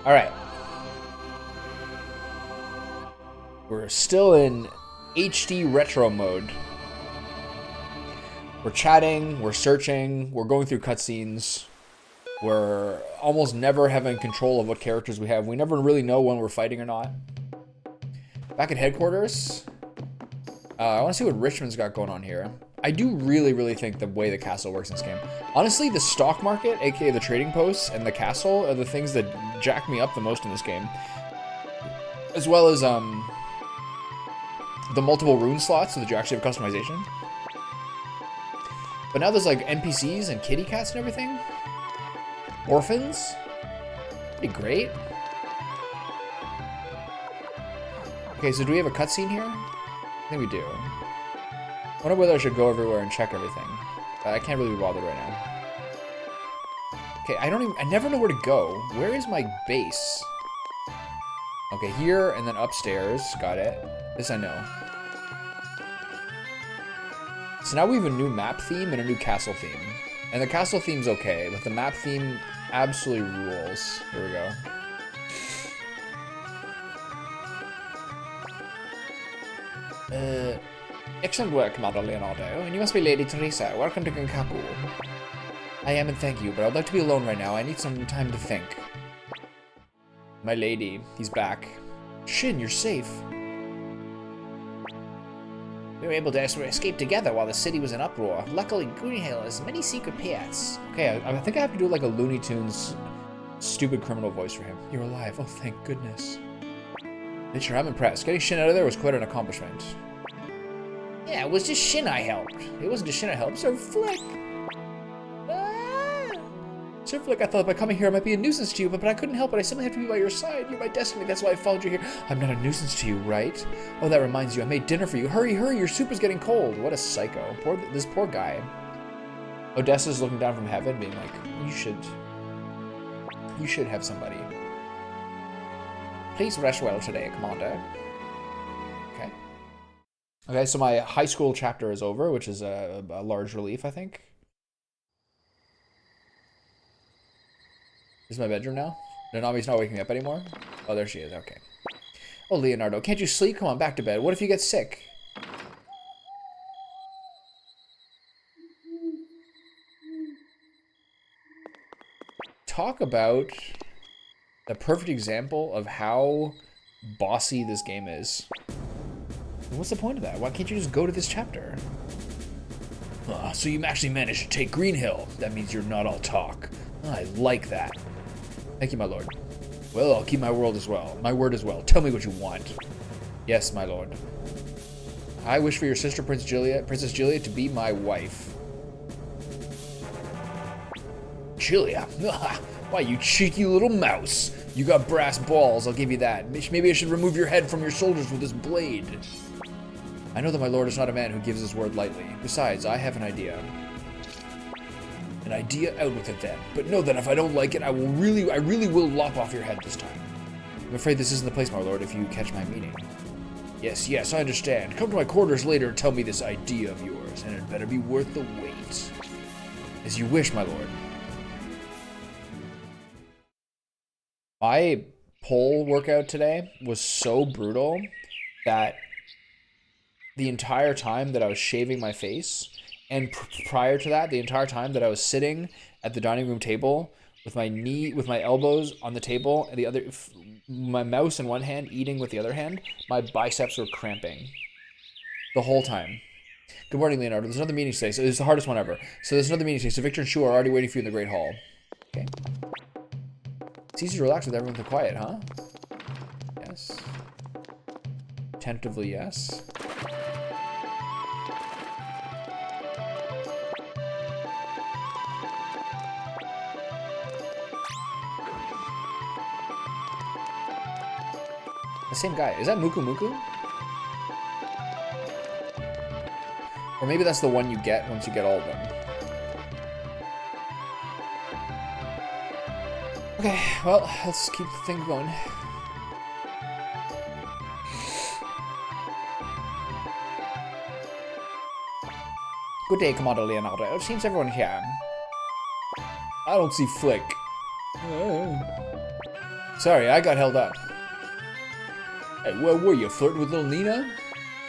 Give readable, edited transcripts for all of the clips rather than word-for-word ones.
All right. We're still in HD retro mode. We're chatting, we're searching, we're going through cutscenes. We're almost never having control of what characters we have. We never really know when we're fighting or not. Back at headquarters, I want to see what Richmond's got going on here. I do really think the way the castle works in this game. Honestly, the stock market, aka the trading posts, and the castle are the things that jack me up the most in this game. As well as the multiple rune slots so that you actually have customization. But now there's like NPCs and kitty cats and everything. Orphans. Pretty great. Okay, so do we have a cutscene here? I think we do. I wonder whether I should go everywhere and check everything. I can't really be bothered right now. Okay, I never know where to go. Where is my base? Okay, here and then upstairs. Got it. This I know. So now we have a new map theme and a new castle theme. And the castle theme's okay, but the map theme absolutely rules. Here we go. Excellent work, Commander Leonardo. And you must be Lady Teresa. Welcome to Genkaku. I am, and thank you, but I'd like to be alone right now. I need some time to think. My lady, he's back. Shin, you're safe. We were able to escape together while the city was in uproar. Luckily, Greenhill has many secret paths. Okay, I think I have to do like a Looney Tunes stupid criminal voice for him. You're alive. Oh, thank goodness. Mitcher, I'm impressed. Getting Shin out of there was quite an accomplishment. Yeah, it was just Shin I helped. It wasn't just Shin I helped. Sir Flick. Sir Flick, I thought by coming here I might be a nuisance to you, but I couldn't help it. I simply have to be by your side. You're my destiny. That's why I followed you here. I'm not a nuisance to you, right? Oh, that reminds you. I made dinner for you. Hurry, hurry. Your soup is getting cold. What a psycho. This poor guy. Odessa's looking down from heaven, being like, you should have somebody. Please rest well today, Commander. Okay. Okay, so my high school chapter is over, which is a large relief, I think. This is my bedroom now? Nanami's not waking up anymore? Oh, there she is. Okay. Oh, Leonardo, can't you sleep? Come on, back to bed. What if you get sick? Talk about the perfect example of how bossy this game is. What's the point of that? Why can't you just go to this chapter? So you actually managed to take Greenhill. That means you're not all talk. I like that. Thank you, my lord. Well, I'll keep my word as well. My word as well. Tell me what you want. Yes, my lord. I wish for your sister, Princess Julia, to be my wife. Julia? Why, you cheeky little mouse. You got brass balls, I'll give you that. Maybe I should remove your head from your shoulders with this blade. I know that my lord is not a man who gives his word lightly. Besides, I have an idea. An idea? Out with it then. But know that if I don't like it, I really will lop off your head this time. I'm afraid this isn't the place, my lord, if you catch my meaning. Yes, I understand. Come to my quarters later and tell me this idea of yours, and it better be worth the wait. As you wish, my lord. My pole workout today was so brutal that the entire time that I was shaving my face, and prior to that, the entire time that I was sitting at the dining room table with my elbows on the table and my mouse in one hand, eating with the other hand, my biceps were cramping the whole time. Good morning, Leonardo. There's another meeting today, so it's the hardest one ever. So there's another meeting today. So Victor and Shu are already waiting for you in the Great Hall. Okay. It's easy to relax with everyone quiet, huh? Yes. Tentatively, yes. The same guy. Is that Muku Muku? Or maybe that's the one you get once you get all of them. Okay, well, let's keep the thing going. Good day, Commander Leonardo. It seems everyone here. I don't see Flick. Sorry, I got held up. Hey, what were you, flirting with little Nina?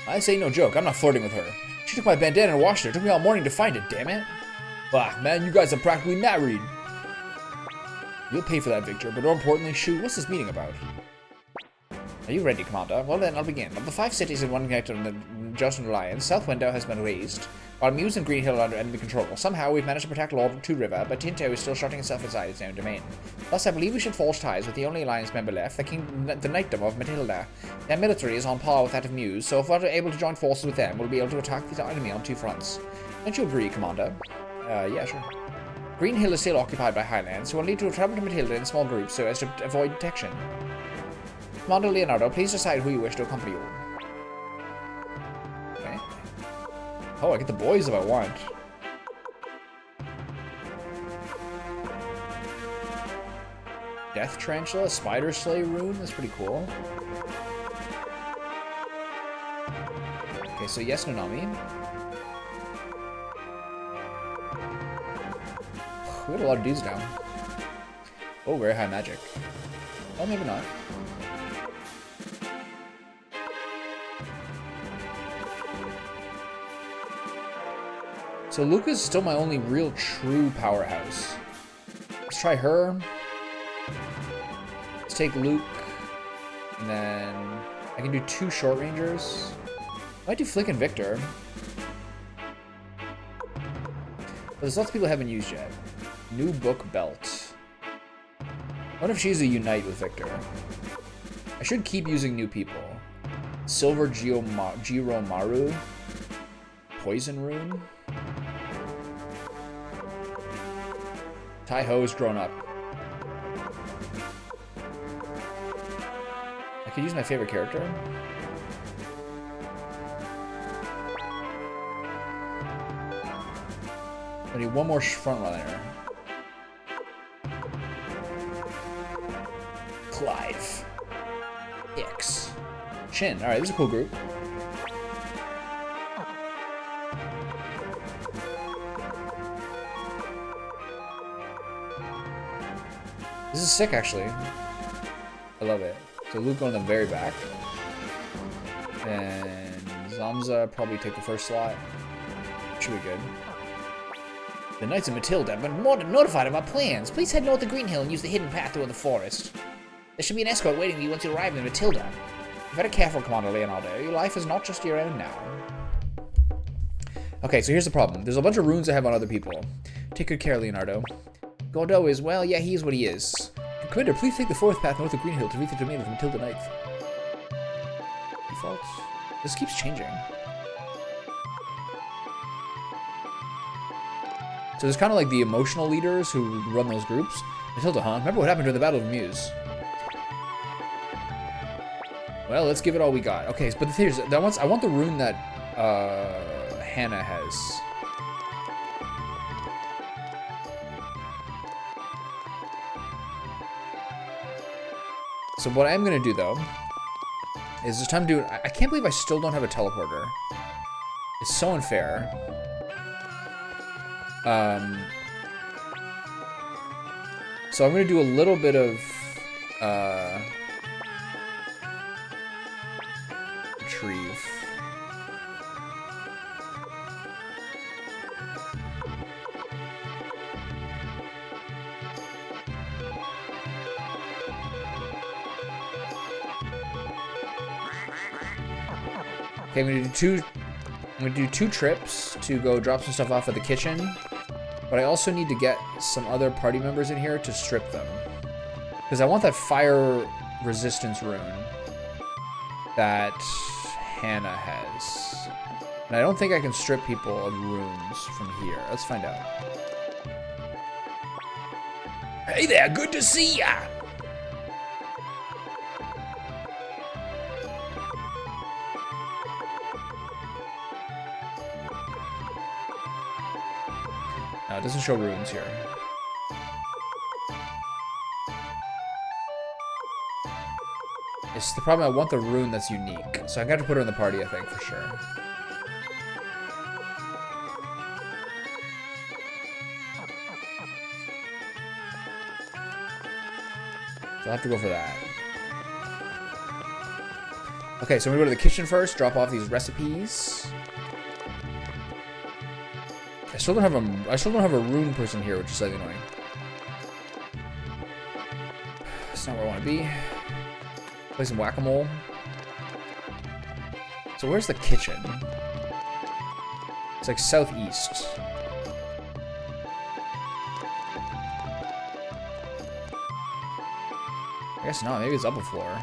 I say no joke, I'm not flirting with her. She took my bandana and washed it. It took me all morning to find it, damn it. Bah, man, you guys are practically married. You'll pay for that, Victor, but more importantly, shoot, what's this meeting about? Are you ready, Commander? Well then, I'll begin. Of the 5 cities in one connected in the Jocelyn Alliance, South Window has been razed, while Muse and Green Hill are under enemy control. Somehow, we've managed to protect Lord Two River, but Tinto is still shutting itself inside its own domain. Thus, I believe we should forge ties with the only Alliance member left, the Knightdom of Matilda. Their military is on par with that of Muse, so if we're able to join forces with them, we'll be able to attack the enemy on 2 fronts. Don't you agree, Commander? Yeah, sure. Green Hill is still occupied by Highlands, so we'll need to travel to Matilda in small groups so as to avoid detection. Commander Leonardo, please decide who you wish to accompany you. Okay. Oh, I get the boys if I want. Death Tarantula, Spider Slay Rune, that's pretty cool. Okay, so yes, Nanami. We got a lot of dudes down. Oh, very high magic. Oh, maybe not. So Luca's still my only real true powerhouse. Let's try her. Let's take Luke. And then I can do 2 short rangers. I might do Flick and Victor. But there's lots of people I haven't used yet. New book belt. I wonder if she's a unite with Victor. I should keep using new people. Silver Jiromaru. Poison Rune. Tai-Ho's grown up. I could use my favorite character. I need one more frontliner. Clive. Hicks. Shin. Alright, this is a cool group. This is sick, actually. I love it. So Luke going in the very back. And Zamza probably take the first slot. Should be good. The Knights of Matilda have been notified of our plans. Please head north to Green Hill and use the hidden path through the forest. There should be an escort waiting for you once you arrive in Matilda. Be very careful, Commander Leonardo. Your life is not just your own now. Okay, so here's the problem. There's a bunch of runes I have on other people. Take good care, Leonardo. Gordo is, well, yeah, he is what he is. Commander, please take the 4th path north of Green Hill to reach the domain of Matilda Knights. Defaults? This keeps changing. So there's kind of like the emotional leaders who run those groups. Matilda, huh? Remember what happened during the Battle of Muse? Well, let's give it all we got. Okay, but the thing is, I want the rune that Hannah has. So what I'm gonna do though is this time do. I can't believe I still don't have a teleporter. It's so unfair. So I'm gonna do a little bit of retrieve. Okay, I'm gonna do two trips to go drop some stuff off at the kitchen, but I also need to get some other party members in here to strip them, because I want that fire resistance rune that Hannah has, and I don't think I can strip people of runes from here. Let's find out. Hey there, good to see ya. No, it doesn't show runes here. It's the problem. I want the rune that's unique, so I'm gonna have to put her in the party, I think, for sure. So I'll have to go for that. Okay, so I'm gonna go to the kitchen first, drop off these recipes. I still don't have a rune person here, which is slightly annoying. That's not where I want to be. Play some whack-a-mole. So where's the kitchen? It's like southeast. I guess not. Maybe it's up a floor.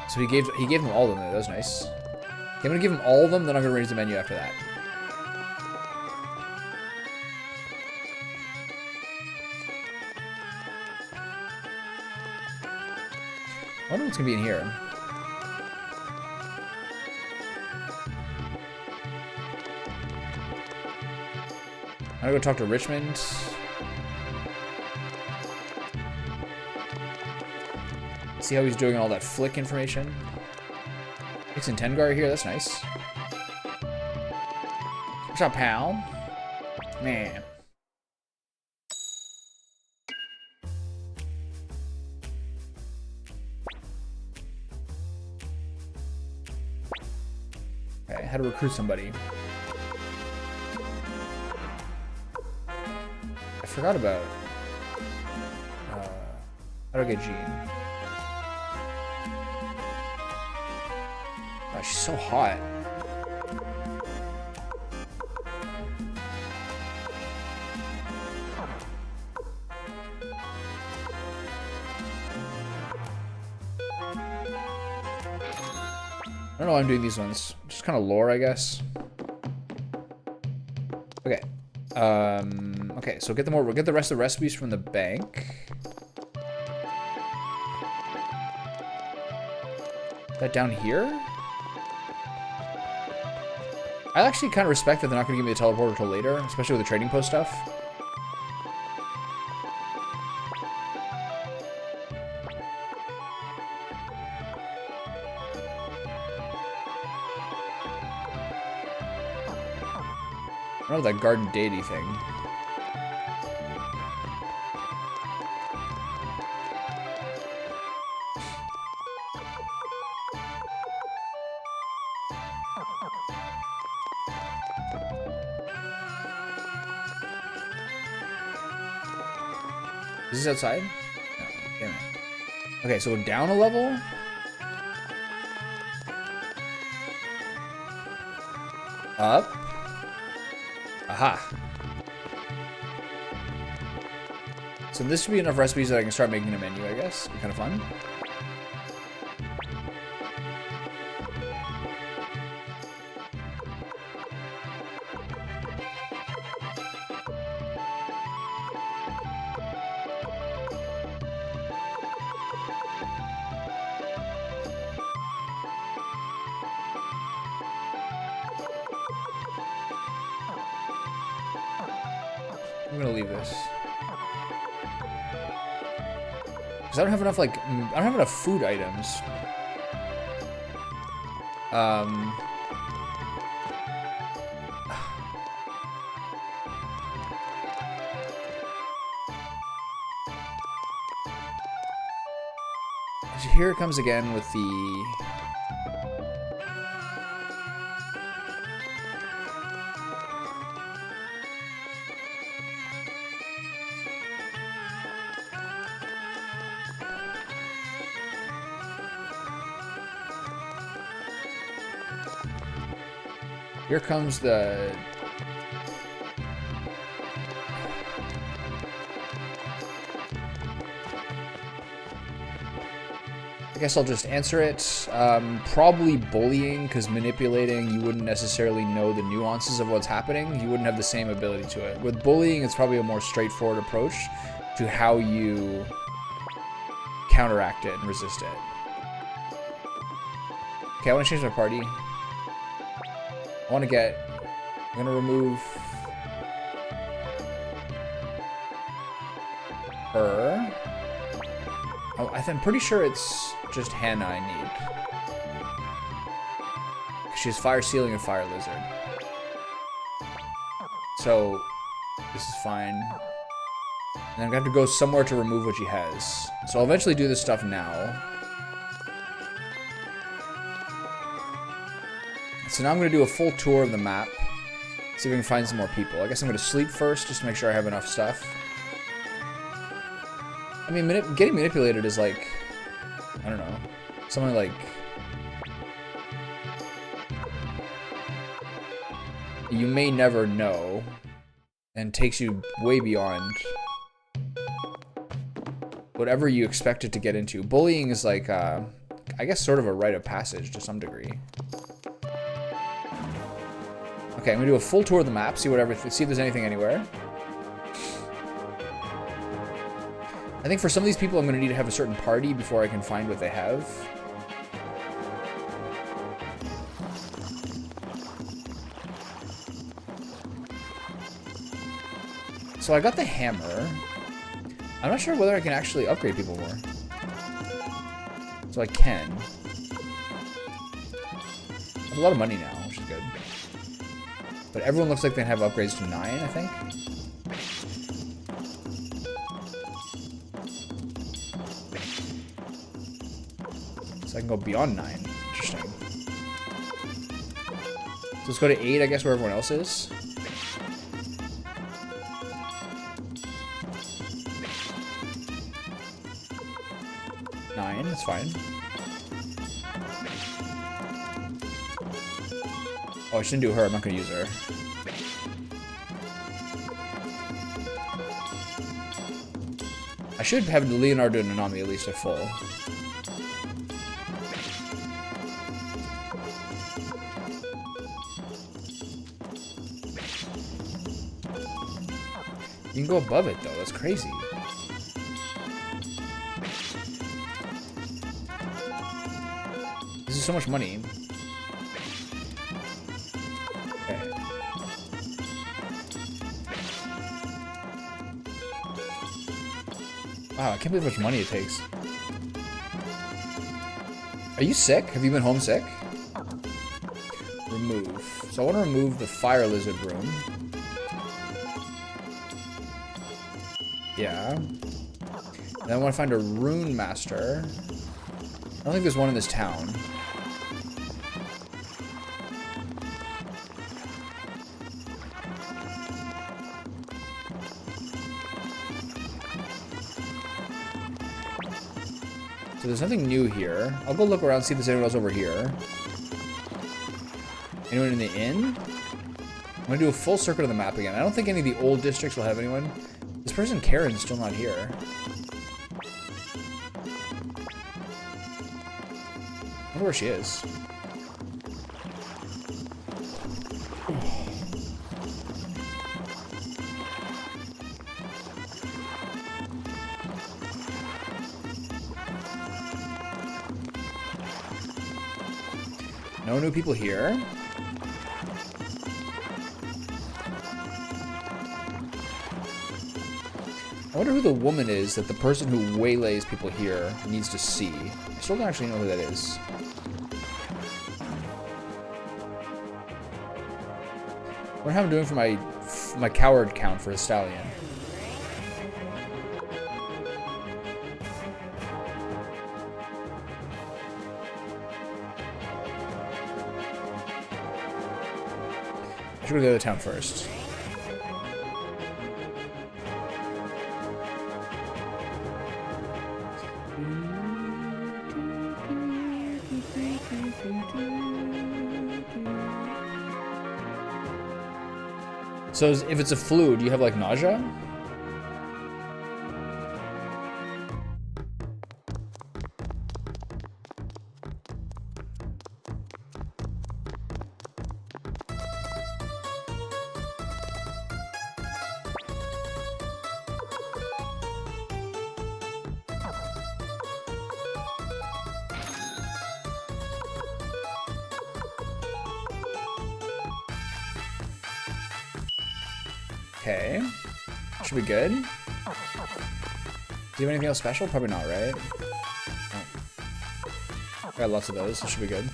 So he gave them all of them. That was nice. Okay, I'm gonna give him all of them, then I'm gonna raise the menu after that. I wonder what's gonna be in here. I'm gonna go talk to Richmond. See how he's doing all that flick information. Mixing Tengar here, that's nice. What's up, pal? Man. Okay, how to recruit somebody. I forgot about how to get Jean. God, she's so hot. I don't know why I'm doing these ones. Just kind of lore, I guess. Okay. Okay, so we'll get the rest of the recipes from the bank. Is that down here? I actually kind of respect that they're not going to give me the teleporter until later, especially with the trading post stuff. I don't know that garden deity thing. Is this outside? No, damn it. Okay, so down a level? Up? Aha. So this should be enough recipes that I can start making a menu, I guess. Be kind of fun. I'm gonna leave this. Because I don't have enough, like, I don't have enough food items. Here it comes again with the... Here comes the... I guess I'll just answer it. Probably bullying, because manipulating, you wouldn't necessarily know the nuances of what's happening. You wouldn't have the same ability to it. With bullying, it's probably a more straightforward approach to how you counteract it and resist it. Okay, I want to change my party. I want to get... I'm going to remove... her. Oh, I'm pretty sure it's just Hannah I need. She has Fire Ceiling and Fire Lizard. So, this is fine. And I'm going to have to go somewhere to remove what she has. So I'll eventually do this stuff now. So now I'm going to do a full tour of the map. See if we can find some more people. I guess I'm going to sleep first just to make sure I have enough stuff. I mean, getting manipulated is like... I don't know. Something like... you may never know. And takes you way beyond... whatever you expect it to get into. Bullying is like, I guess sort of a rite of passage to some degree. Okay, I'm gonna do a full tour of the map, see if there's anything anywhere. I think for some of these people, I'm gonna need to have a certain party before I can find what they have. So I got the hammer. I'm not sure whether I can actually upgrade people more. So I can. I have a lot of money now, which is good. But everyone looks like they have upgrades to 9, I think. So I can go beyond 9. Interesting. So let's go to 8, I guess, where everyone else is. That's fine. Oh, I shouldn't do her. I'm not going to use her. I should have the Leonardo and Nanami at least at full. You can go above it, though. That's crazy. This is so much money. Okay. Wow, I can't believe how much money it takes. Are you sick? Have you been homesick? Remove. So I want to remove the Fire Lizard room. Yeah. Then I want to find a Rune Master. I don't think there's one in this town. So there's nothing new here. I'll go look around, see if there's anyone else over here. Anyone in the inn? I'm gonna do a full circuit of the map again. I don't think any of the old districts will have anyone. This person, Karen's still not here. I wonder where she is. No new people here. I wonder who the woman is that the person who waylays people here needs to see. I still don't actually know who that is. I wonder how I'm doing for my coward count for a stallion. I should go to the town first. So if it's a flu, do you have like nausea? Okay. Should be good. Do you have anything else special? Probably not, right? Oh. I got lots of those, so should be good.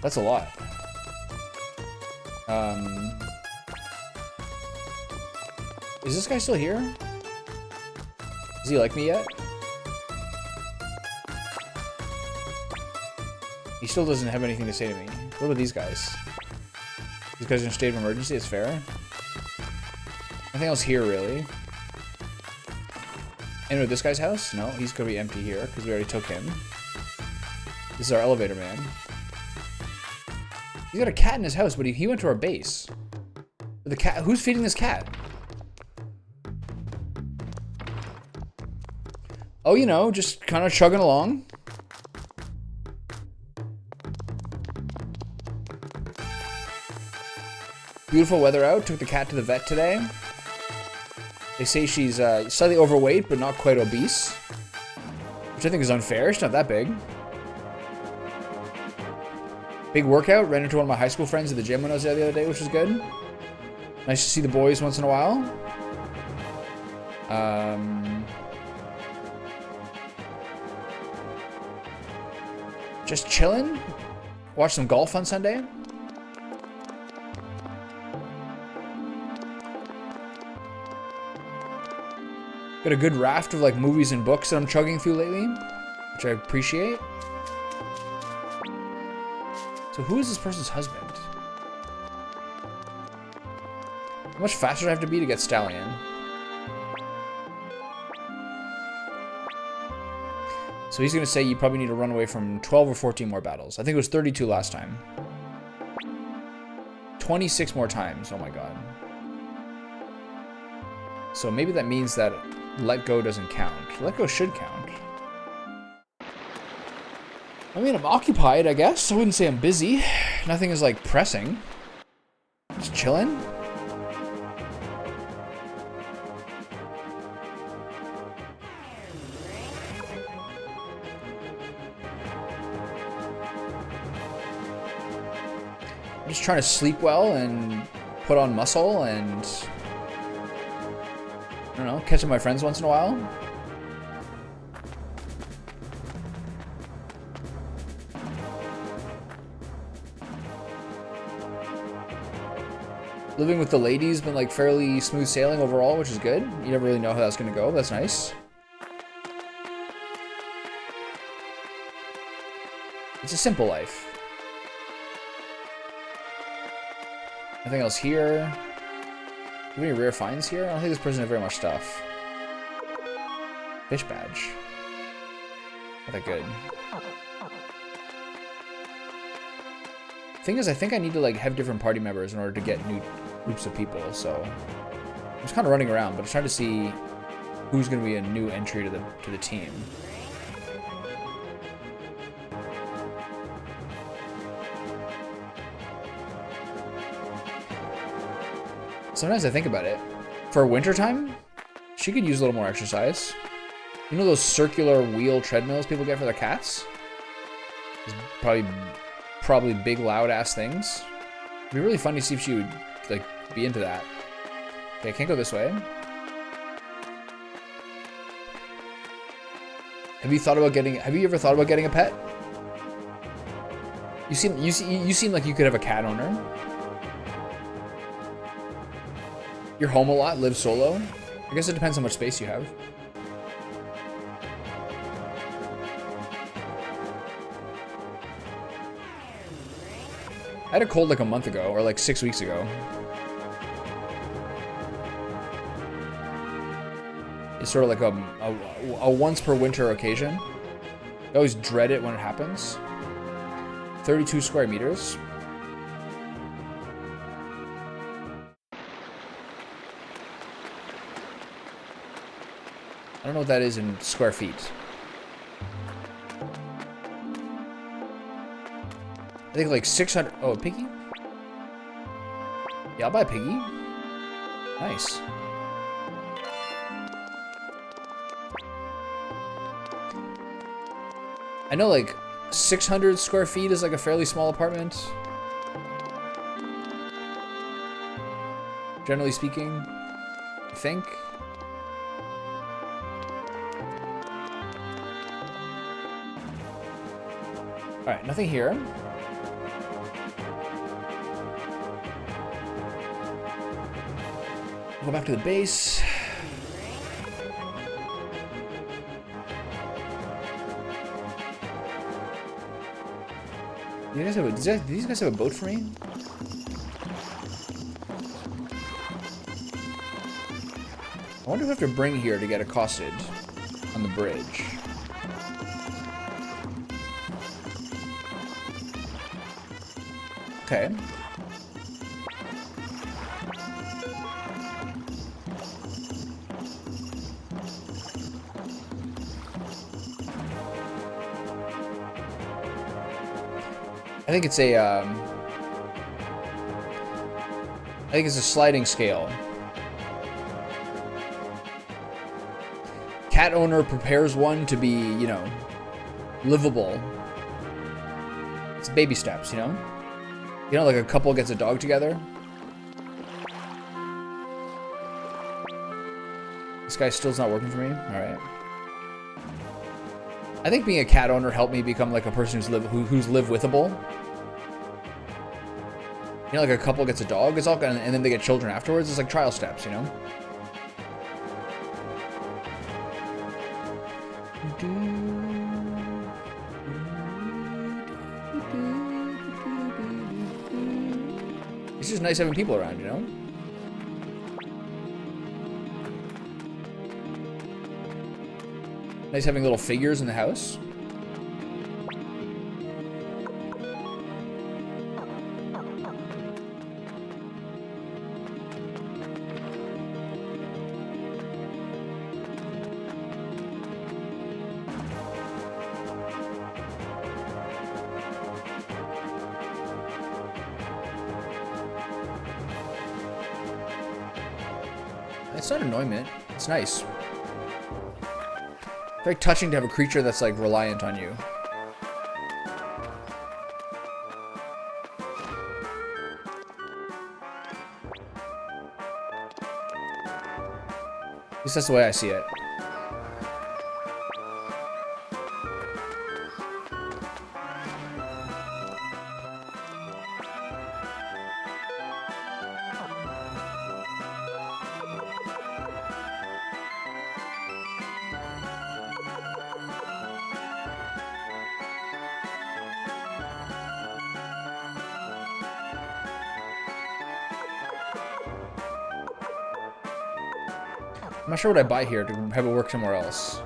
That's a lot. Is this guy still here? Does he like me yet? He still doesn't have anything to say to me. What about these guys? These guys are in a state of emergency, it's fair. Nothing else here, really. Anyway, this guy's house? No, he's gonna be empty here, because we already took him. This is our elevator man. He's got a cat in his house, but he went to our base. The cat, who's feeding this cat? Oh, you know, just kind of chugging along. Beautiful weather out. Took the cat to the vet today. They say she's slightly overweight, but not quite obese. Which I think is unfair. She's not that big. Big workout. Ran into one of my high school friends at the gym when I was there the other day, which was good. Nice to see the boys once in a while. Just chilling. Watch some golf on Sunday. Got a good raft of like movies and books that I'm chugging through lately, which I appreciate. So who is this person's husband? How much faster do I have to be to get Stallion? So he's gonna say you probably need to run away from 12 or 14 more battles. I think it was 32 last time. 26 more times, oh my god. So maybe that means that let go doesn't count. Let go should count. I mean, I'm occupied, I guess. I wouldn't say I'm busy. Nothing is like pressing. Just chilling. I'm just trying to sleep well and put on muscle and I don't know, catching my friends once in a while. Living with the ladies been like fairly smooth sailing overall, which is good. You never really know how that's gonna go. That's nice. It's a simple life. Nothing else here. Do you have any rare finds here? I don't think this person has very much stuff. Fish badge. Not that good. Thing is, I think I need to like have different party members in order to get new groups of people, so I'm just kind of running around, but I'm trying to see who's going to be a new entry to the team. Sometimes I think about it. For wintertime, she could use a little more exercise. You know those circular wheel treadmills people get for their cats? It's probably big, loud-ass things. It'd be really fun to see if she would, like, be into that. Okay, I can't go this way. Have you ever thought about getting a pet? You seem like you could have a cat owner. You're home a lot, live solo. I guess it depends how much space you have. I had a cold like a month ago, or like 6 weeks ago. It's sort of like a once per winter occasion. I always dread it when it happens. 32 square meters. I don't know what that is in square feet. I think like 600. Oh, a piggy? Yeah, I'll buy a piggy. Nice. I know like 600 square feet is like a fairly small apartment. generally speaking, I think. Alright, nothing here. Go back to the base. Do these guys have a boat for me? I wonder who I have to bring here to get accosted on the bridge. Okay. I think it's a sliding scale. Cat owner prepares one to be, you know, livable. It's baby steps, you know? You know, like a couple gets a dog together. This guy still's not working for me? Alright. I think being a cat owner helped me become like a person who's live-withable. You know, like a couple gets a dog, it's all gonna, and then they get children afterwards. It's like trial steps, you know? It's just nice having people around, you know? Nice having little figures in the house. It's not annoyment. It's nice. Very touching to have a creature that's like reliant on you. At least that's the way I see it. I'm not sure what I buy here to have it work somewhere else.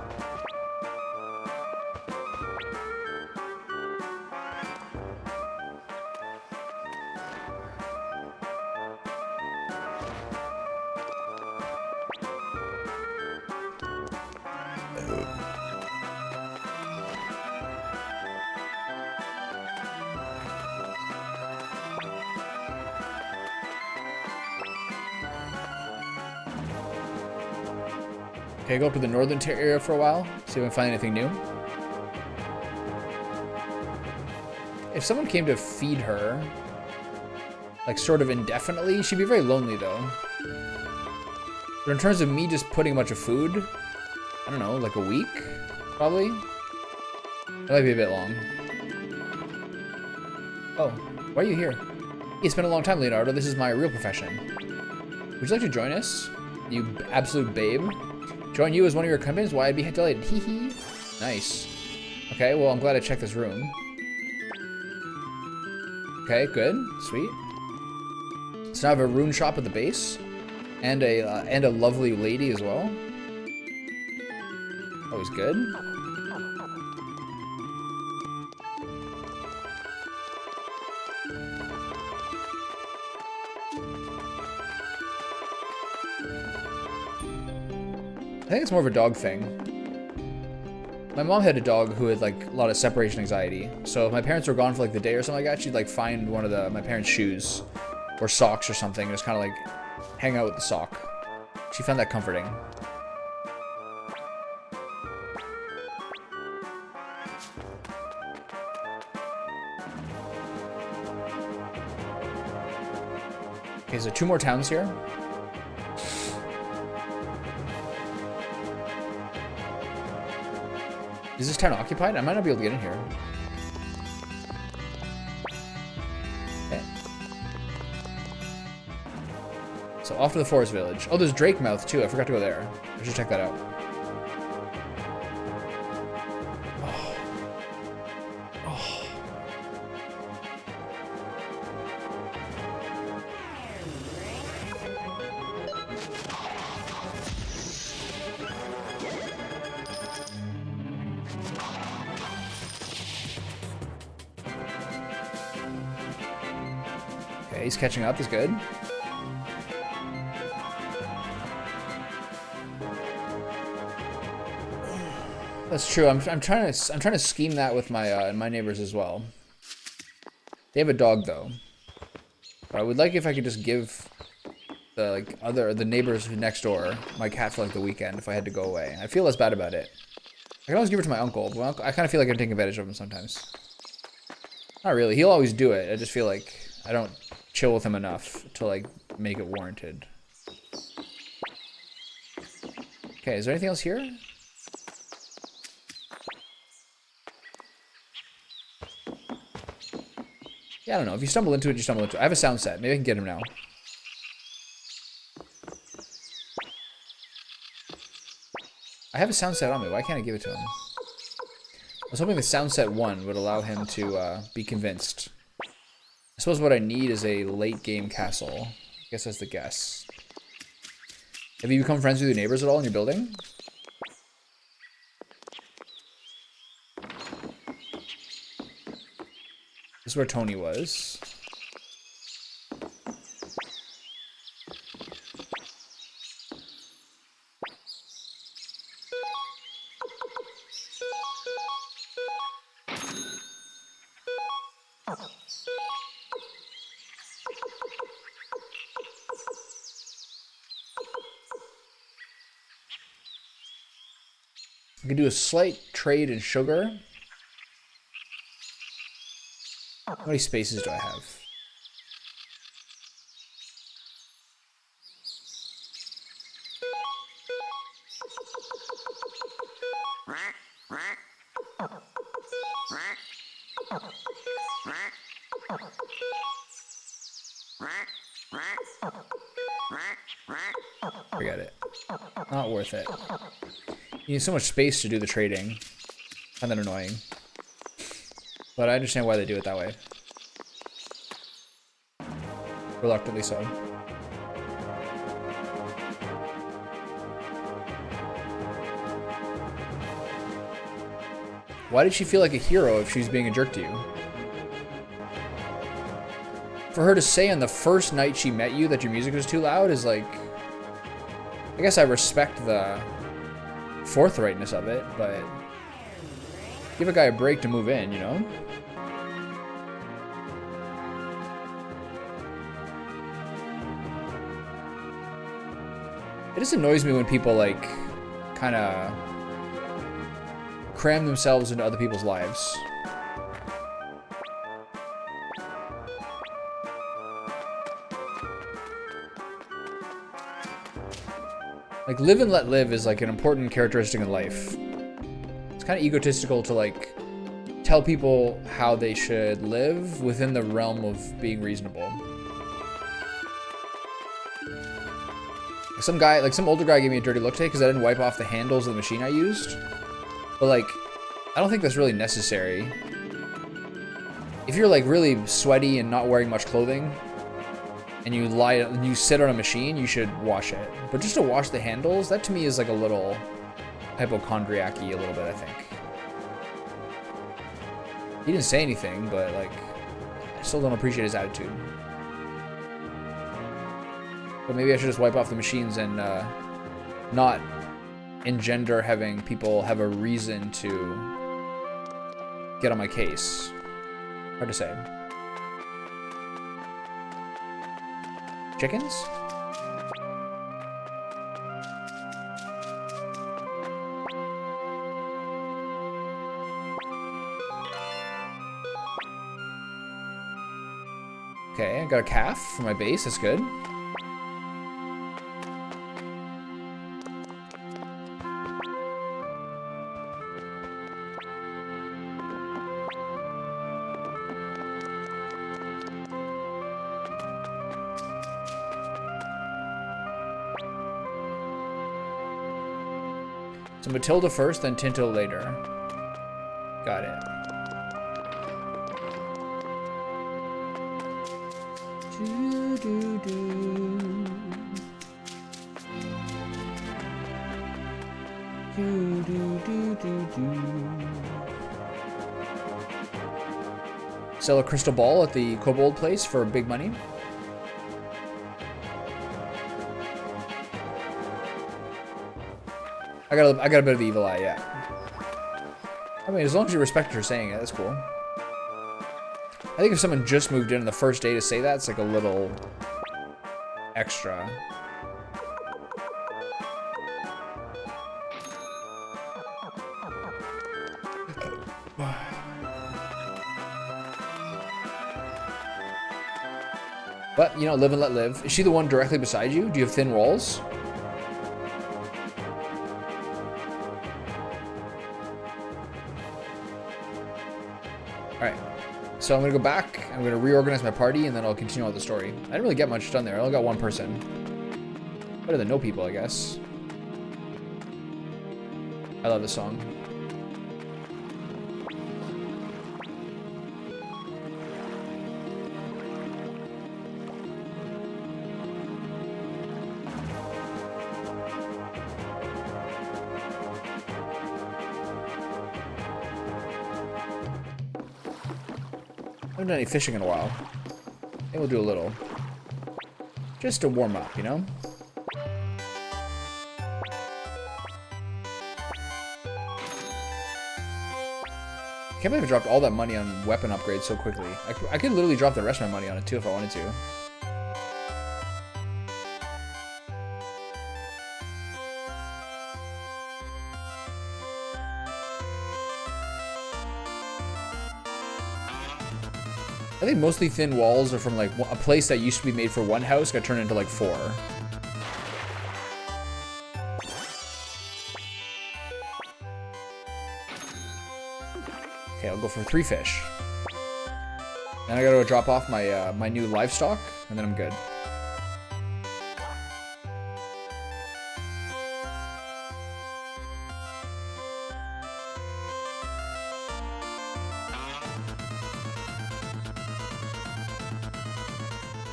Okay, go up to the northern area for a while, see if I can find anything new. If someone came to feed her, like sort of indefinitely, she'd be very lonely though. But in terms of me just putting a bunch of food, I don't know, like a week, probably? That might be a bit long. Oh, why are you here? It's been a long time, Leonardo. This is my real profession. Would you like to join us, you absolute babe? Join you as one of your companions? Why, I'd be delighted. Hee hee. Nice. Okay, well, I'm glad I checked this room. Okay, good. Sweet. So now I have a rune shop at the base. And a lovely lady as well. Always good. I think it's more of a dog thing. My mom had a dog who had like a lot of separation anxiety. So if my parents were gone for like the day or something like that, she'd like find one of my parents' shoes or socks or something and just kind of like hang out with the sock. She found that comforting. Okay, so 2 more towns here. Is this town occupied? I might not be able to get in here. Okay. So off to the forest village. Oh, there's Drake Mouth too. I forgot to go there. I should check that out. Oh. Oh. Okay, he's catching up. That's good. That's true. I'm trying to scheme that with my my neighbors as well. They have a dog though. But I would like if I could just give the neighbors next door my cat for like the weekend if I had to go away. I feel less bad about it. I can always give it to my uncle, but I kind of feel like I'm taking advantage of him sometimes. Not really. He'll always do it. I just feel like I don't chill with him enough to like make it warranted. Okay, is there anything else here? Yeah, I don't know. If you stumble into it, you stumble into it. I have a sound set. Maybe I can get him now. I have a sound set on me. Why can't I give it to him? I was hoping the sound set 1 would allow him to be convinced. I suppose what I need is a late game castle. I guess that's the guess. Have you become friends with your neighbors at all in your building? This is where Tony was. I could do a slight trade in sugar. How many spaces do I have? Forget it. Not worth it. You need so much space to do the trading. Kind of annoying. But I understand why they do it that way. Reluctantly so. Why did she feel like a hero if she's being a jerk to you? For her to say on the first night she met you that your music was too loud is like... I guess I respect the forthrightness of it, but... give a guy a break to move in, you know? It just annoys me when people, like, kind of cram themselves into other people's lives. Like, live and let live is, like, an important characteristic in life. It's kind of egotistical to, like, tell people how they should live within the realm of being reasonable. Some guy, like some older guy gave me a dirty look today because I didn't wipe off the handles of the machine I used. But like, I don't think that's really necessary. If you're like really sweaty and not wearing much clothing, and you sit on a machine, you should wash it. But just to wash the handles, that to me is like a little hypochondriac-y a little bit, I think. He didn't say anything, but like, I still don't appreciate his attitude. But maybe I should just wipe off the machines and not engender having people have a reason to get on my case. Hard to say. Chickens? Okay, I got a calf for my base, that's good. So Matilda first, then Tinto later. Got it. Do, do, do. Do, do, do, do, do. Sell a crystal ball at the kobold place for big money. I got a bit of evil eye, yeah. I mean, as long as you respect her saying it, that's cool. I think if someone just moved in on the first day to say that, it's like a little extra. But, you know, live and let live. Is she the one directly beside you? Do you have thin walls? Alright. So I'm going to go back. I'm going to reorganize my party, and then I'll continue on with the story. I didn't really get much done there. I only got one person. Better than no people, I guess. I love this song. I haven't done any fishing in a while. I think we'll do a little. Just to warm up, you know? I can't believe I dropped all that money on weapon upgrades so quickly. I could literally drop the rest of my money on it too if I wanted to. I think mostly thin walls are from like a place that used to be made for one house got turned into like 4. Okay, I'll go for 3 fish. Then I gotta go drop off my my new livestock, and then I'm good.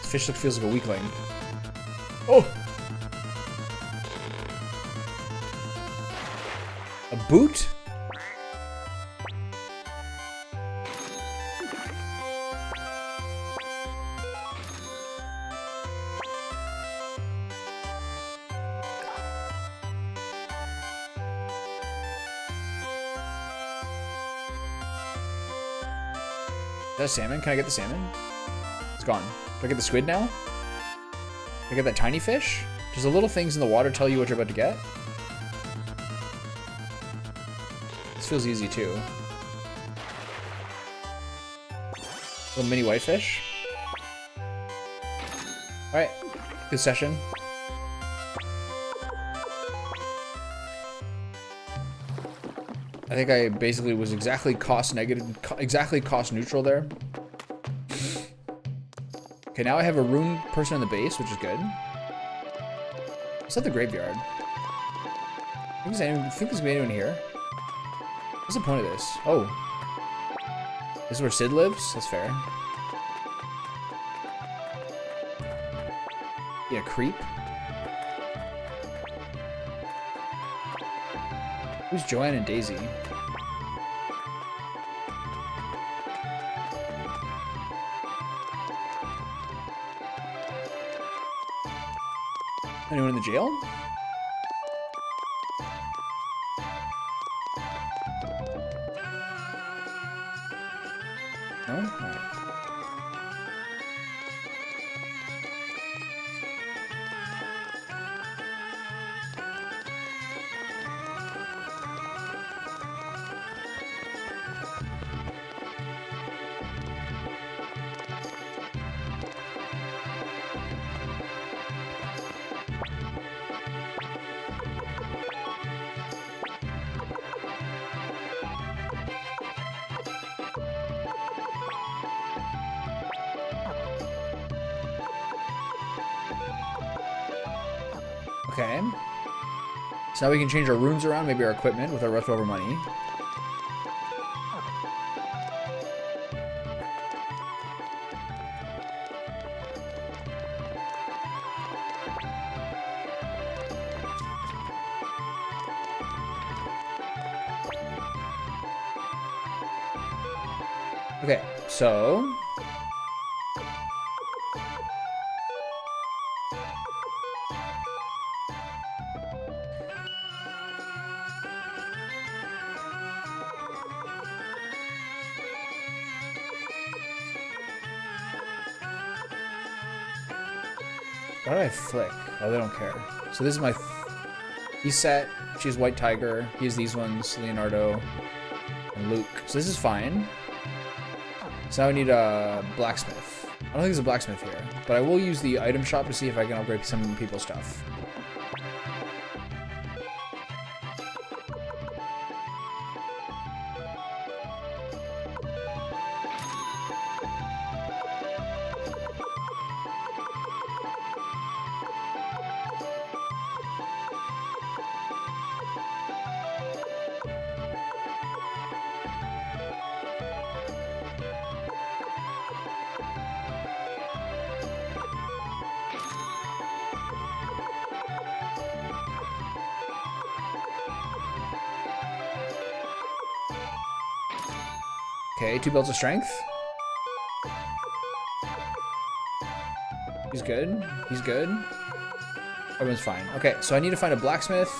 Fish feels like a weakling. Oh! A boot? Is that a salmon? Can I get the salmon? It's gone. Do I get the squid now? Do I get that tiny fish? Does the little things in the water tell you what you're about to get? This feels easy too. Little mini whitefish. Alright, good session. I think I basically was exactly cost neutral there. Okay, now I have a rune person in the base, which is good. It's not the graveyard. Think there's gonna be anyone here? What's the point of this? Oh. This is where Sid lives? That's fair. Yeah, creep. Who's Joanne and Daisy? Anyone in the jail? No? All right. Okay. So now we can change our runes around, maybe our equipment with our leftover money. Okay, so why do I flick? Oh, they don't care. So this is my... He's set. She's White Tiger. He has these ones, Leonardo and Luke. So this is fine. So now I need a blacksmith. I don't think there's a blacksmith here, but I will use the item shop to see if I can upgrade some people's stuff. Okay, 2 belts of strength. He's good. He's good. Everyone's fine. Okay, so I need to find a blacksmith.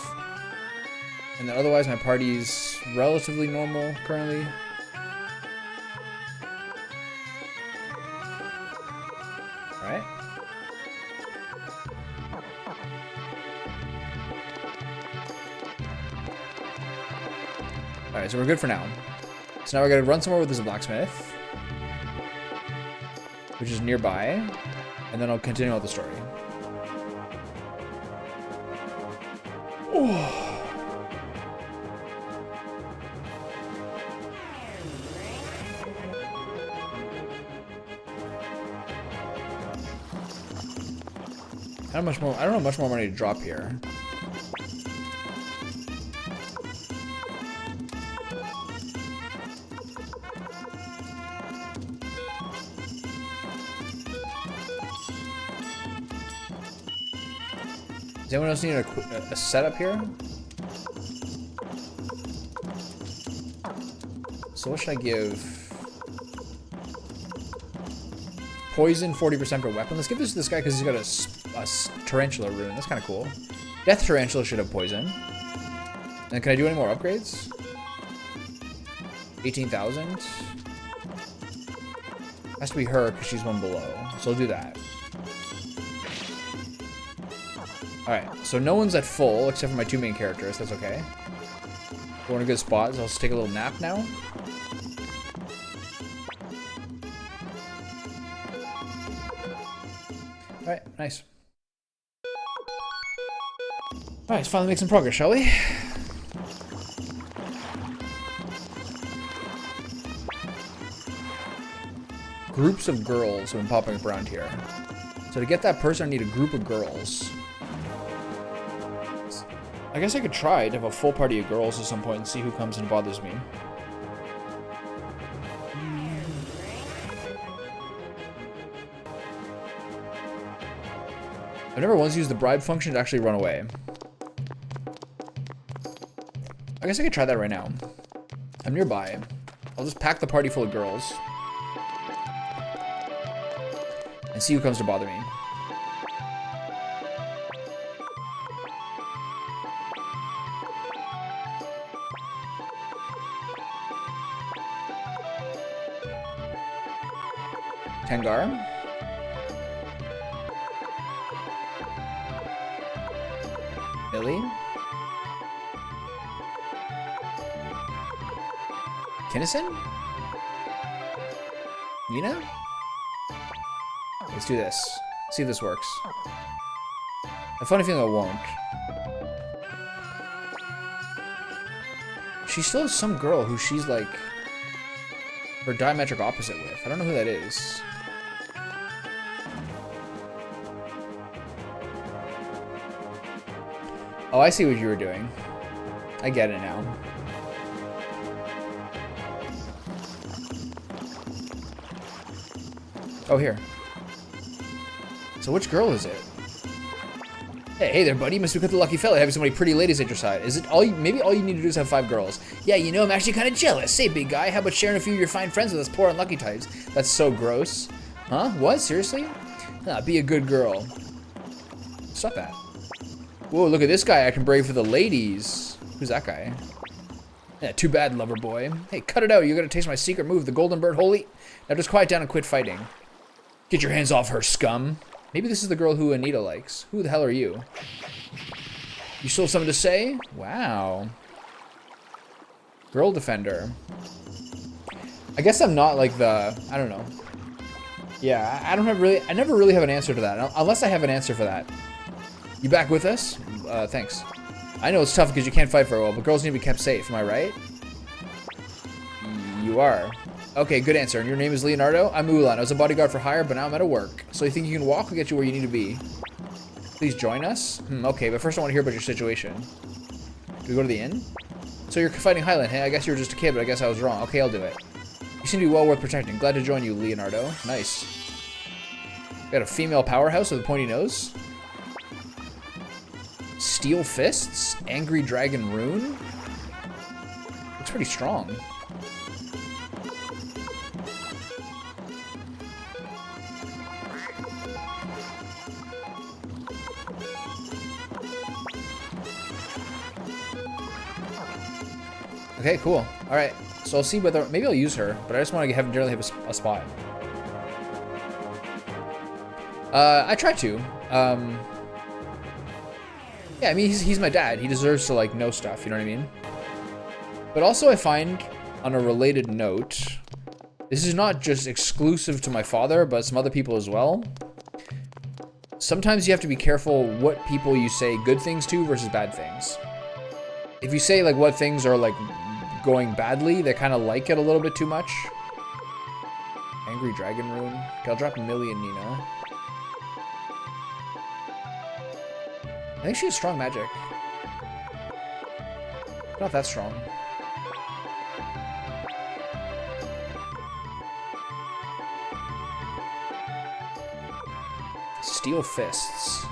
And then otherwise my party's relatively normal currently. Alright. Alright, so we're good for now. So now we're gonna run somewhere with this blacksmith, which is nearby, and then I'll continue with the story. Oh. I don't know much more money to drop here. Does anyone else need a setup here? So what should I give? Poison 40% per weapon. Let's give this to this guy because he's got a tarantula rune. That's kind of cool. Death tarantula should have poison. And can I do any more upgrades? 18,000. Has to be her because she's one below. So I'll do that. Alright, so no one's at full except for my 2 main characters. That's okay. We're in a good spot, so I'll just take a little nap now. Alright, nice. Alright, let's finally make some progress, shall we? Groups of girls have been popping up around here. So to get that person, I need a group of girls. I guess I could try to have a full party of girls at some point and see who comes and bothers me. I've never once used the bribe function to actually run away. I guess I could try that right now. I'm nearby. I'll just pack the party full of girls. And see who comes to bother me. Tengar. Millie. Kinnison? Nina? Let's do this. See if this works. I have a funny feeling it won't. She still has some girl who she's like her diametric opposite with. I don't know who that is. Oh, I see what you were doing. I get it now. Oh, here. So which girl is it? Hey there, buddy. You must be quite the lucky fella having so many pretty ladies at your side. Is it all? Maybe all you need to do is have 5 girls. Yeah, you know, I'm actually kind of jealous. Say, big guy, how about sharing a few of your fine friends with us poor unlucky types? That's so gross. Huh? What? Seriously? Nah, be a good girl. Stop that. Whoa, look at this guy acting brave for the ladies. Who's that guy? Yeah, too bad, lover boy. Hey, cut it out. You're gonna taste my secret move, the golden bird holy. Now just quiet down and quit fighting. Get your hands off her, scum. Maybe this is the girl who Anita likes. Who the hell are you? You still have something to say? Wow. Girl defender. I guess I'm not like the, I don't know. Yeah, I never really have an answer to that, unless I have an answer for that. You back with us? Thanks. I know it's tough because you can't fight very well, but girls need to be kept safe, am I right? You are. Okay, good answer. And your name is Leonardo? I'm Ulan. I was a bodyguard for hire, but now I'm out of work. So you think you can walk? We'll get you where you need to be. Please join us? Okay, but first I want to hear about your situation. Do we go to the inn? So you're fighting Highland, hey? I guess you were just a kid, but I guess I was wrong. Okay, I'll do it. You seem to be well worth protecting. Glad to join you, Leonardo. Nice. Got a female powerhouse with a pointy nose. Steel fists? Angry dragon rune? Looks pretty strong. Okay, cool. All right, so I'll see whether maybe I'll use her, but I just want to generally have a spot. I try to. Yeah, I mean he's my dad. He deserves to like know stuff. You know what I mean? But also I find, on a related note, this is not just exclusive to my father, but some other people as well. Sometimes you have to be careful what people you say good things to versus bad things. If you say like what things are like going badly, they kind of like it a little bit too much. Angry dragon rune. Okay, I'll drop a million, Nina. I think she has strong magic. Not that strong. Steel fists.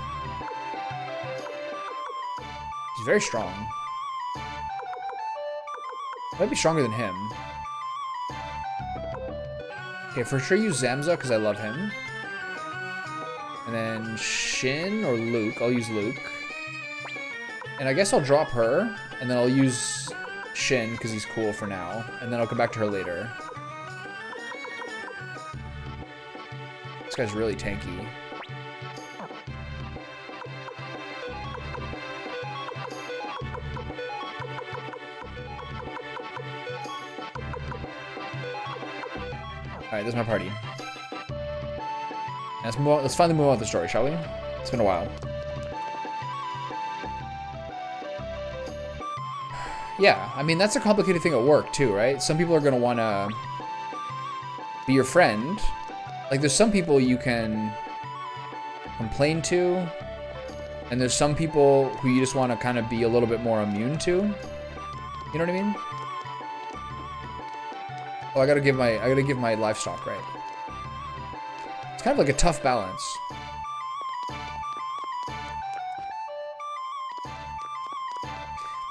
She's very strong. Might be stronger than him. Okay, for sure use Zamza because I love him. And then Shin or Luke. I'll use Luke. And I guess I'll drop her. And then I'll use Shin because he's cool for now. And then I'll come back to her later. This guy's really tanky. Alright, this is my party. Let's finally move on with the story, shall we? It's been a while. Yeah, I mean, that's a complicated thing at work, too, right? Some people are going to want to be your friend. Like, there's some people you can complain to, and there's some people who you just want to kind of be a little bit more immune to. You know what I mean? Oh, I gotta give my livestock, right? It's kind of like a tough balance.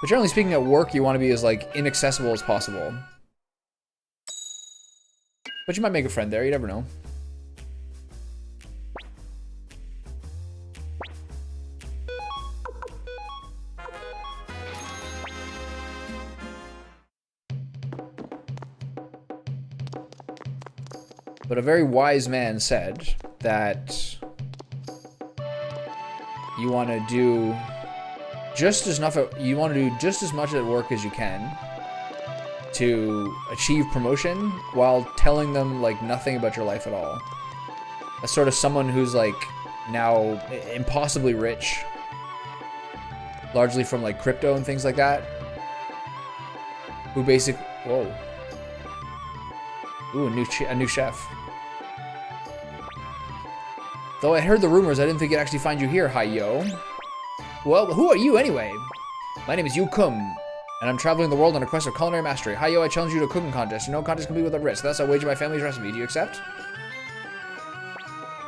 But generally speaking, at work, you want to be as like inaccessible as possible. But you might make a friend there. You never know. But a very wise man said that you want to do just as much at work as you can to achieve promotion while telling them like nothing about your life at all. As sort of someone who's like now impossibly rich, largely from like crypto and things like that, who basically, whoa, ooh, a new chef. Though I heard the rumors, I didn't think it'd actually find you here, hi yo. Well, who are you anyway? My name is Yu Kum, and I'm traveling the world on a quest of culinary mastery. Hi yo, I challenge you to a cooking contest. No contest can be without risk. Thus, I wager my family's recipe. Do you accept?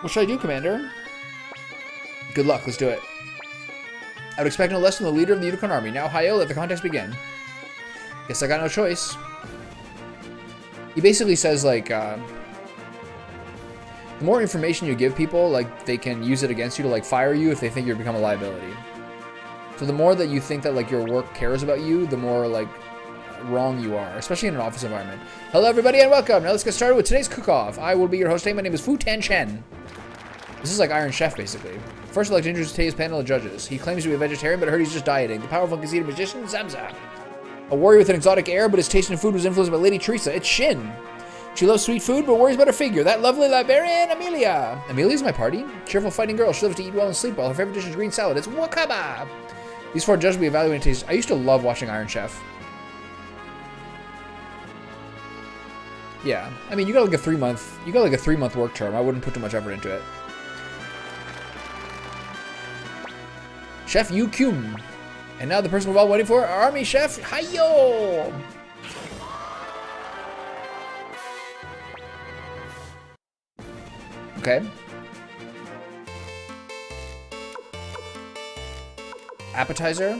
What should I do, Commander? Good luck. Let's do it. I would expect no less from the leader of the Unicorn Army. Now, hi yo, let the contest begin. Guess I got no choice. He basically says, like, the more information you give people, like, they can use it against you to, like, fire you if they think you're become a liability. So the more that you think that, like, your work cares about you, the more, like, wrong you are, especially in an office environment. Hello, everybody, and welcome. Now let's get started with today's cook-off. I will be your host today. My name is Fu Tan Chen. This is like Iron Chef, basically. First, I'd like to introduce today's panel of judges. He claims to be a vegetarian, but I heard he's just dieting. The powerful and conceited magician, Zamza. A warrior with an exotic air, but his taste in food was influenced by Lady Teresa. It's Shin. She loves sweet food, but worries about her figure. That lovely librarian, Amelia. Amelia's my party. Cheerful fighting girl. She loves to eat well and sleep well. Her favorite dish is green salad. It's wakaba. These 4 judges will be evaluating taste. I used to love watching Iron Chef. Yeah, I mean, you got like a 3-month work term. I wouldn't put too much effort into it. Chef Yu Kyum. And now the person we're all waiting for, our army chef, Hi-yo! Okay. Appetizer.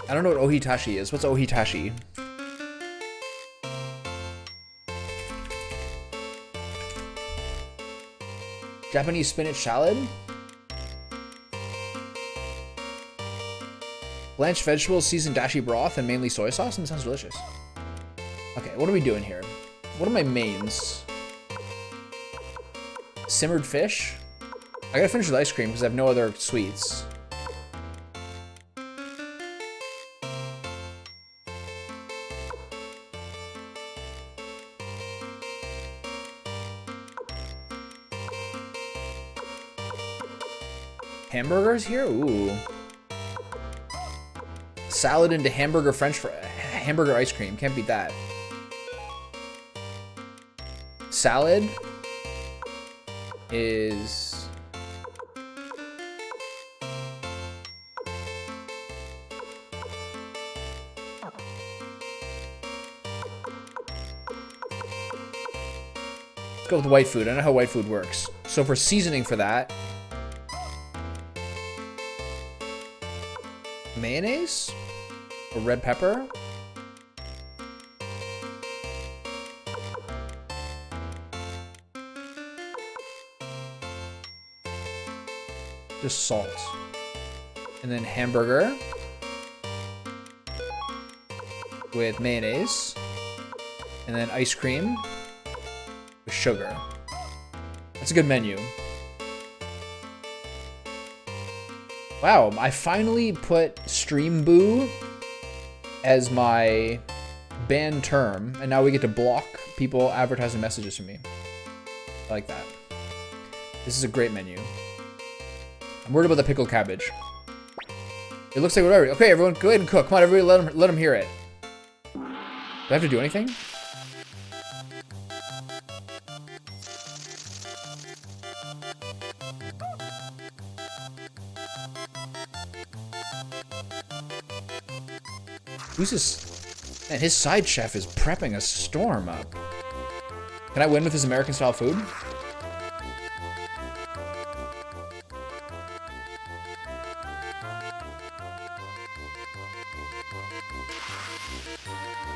I don't know what ohitashi is. What's ohitashi? Japanese spinach salad? Blanched vegetables, seasoned dashi broth, and mainly soy sauce? And it sounds delicious. Okay, what are we doing here? What are my mains? Simmered fish? I gotta finish with ice cream because I have no other sweets. Hamburgers here? Ooh. Salad into hamburger hamburger ice cream. Can't beat that. Salad is... Let's go with white food. I know how white food works. So for seasoning for that... mayonnaise or red pepper. Just salt. And then hamburger with mayonnaise. And then ice cream with sugar. That's a good menu. Wow, I finally put Stream Boo as my banned term, and now we get to block people advertising messages from me. I like that. This is a great menu. I'm worried about the pickled cabbage. It looks like whatever. Okay, everyone, go ahead and cook. Come on, everybody, let them hear it. Do I have to do anything? Who's this? Man, his side chef is prepping a storm up. Can I win with his American style food?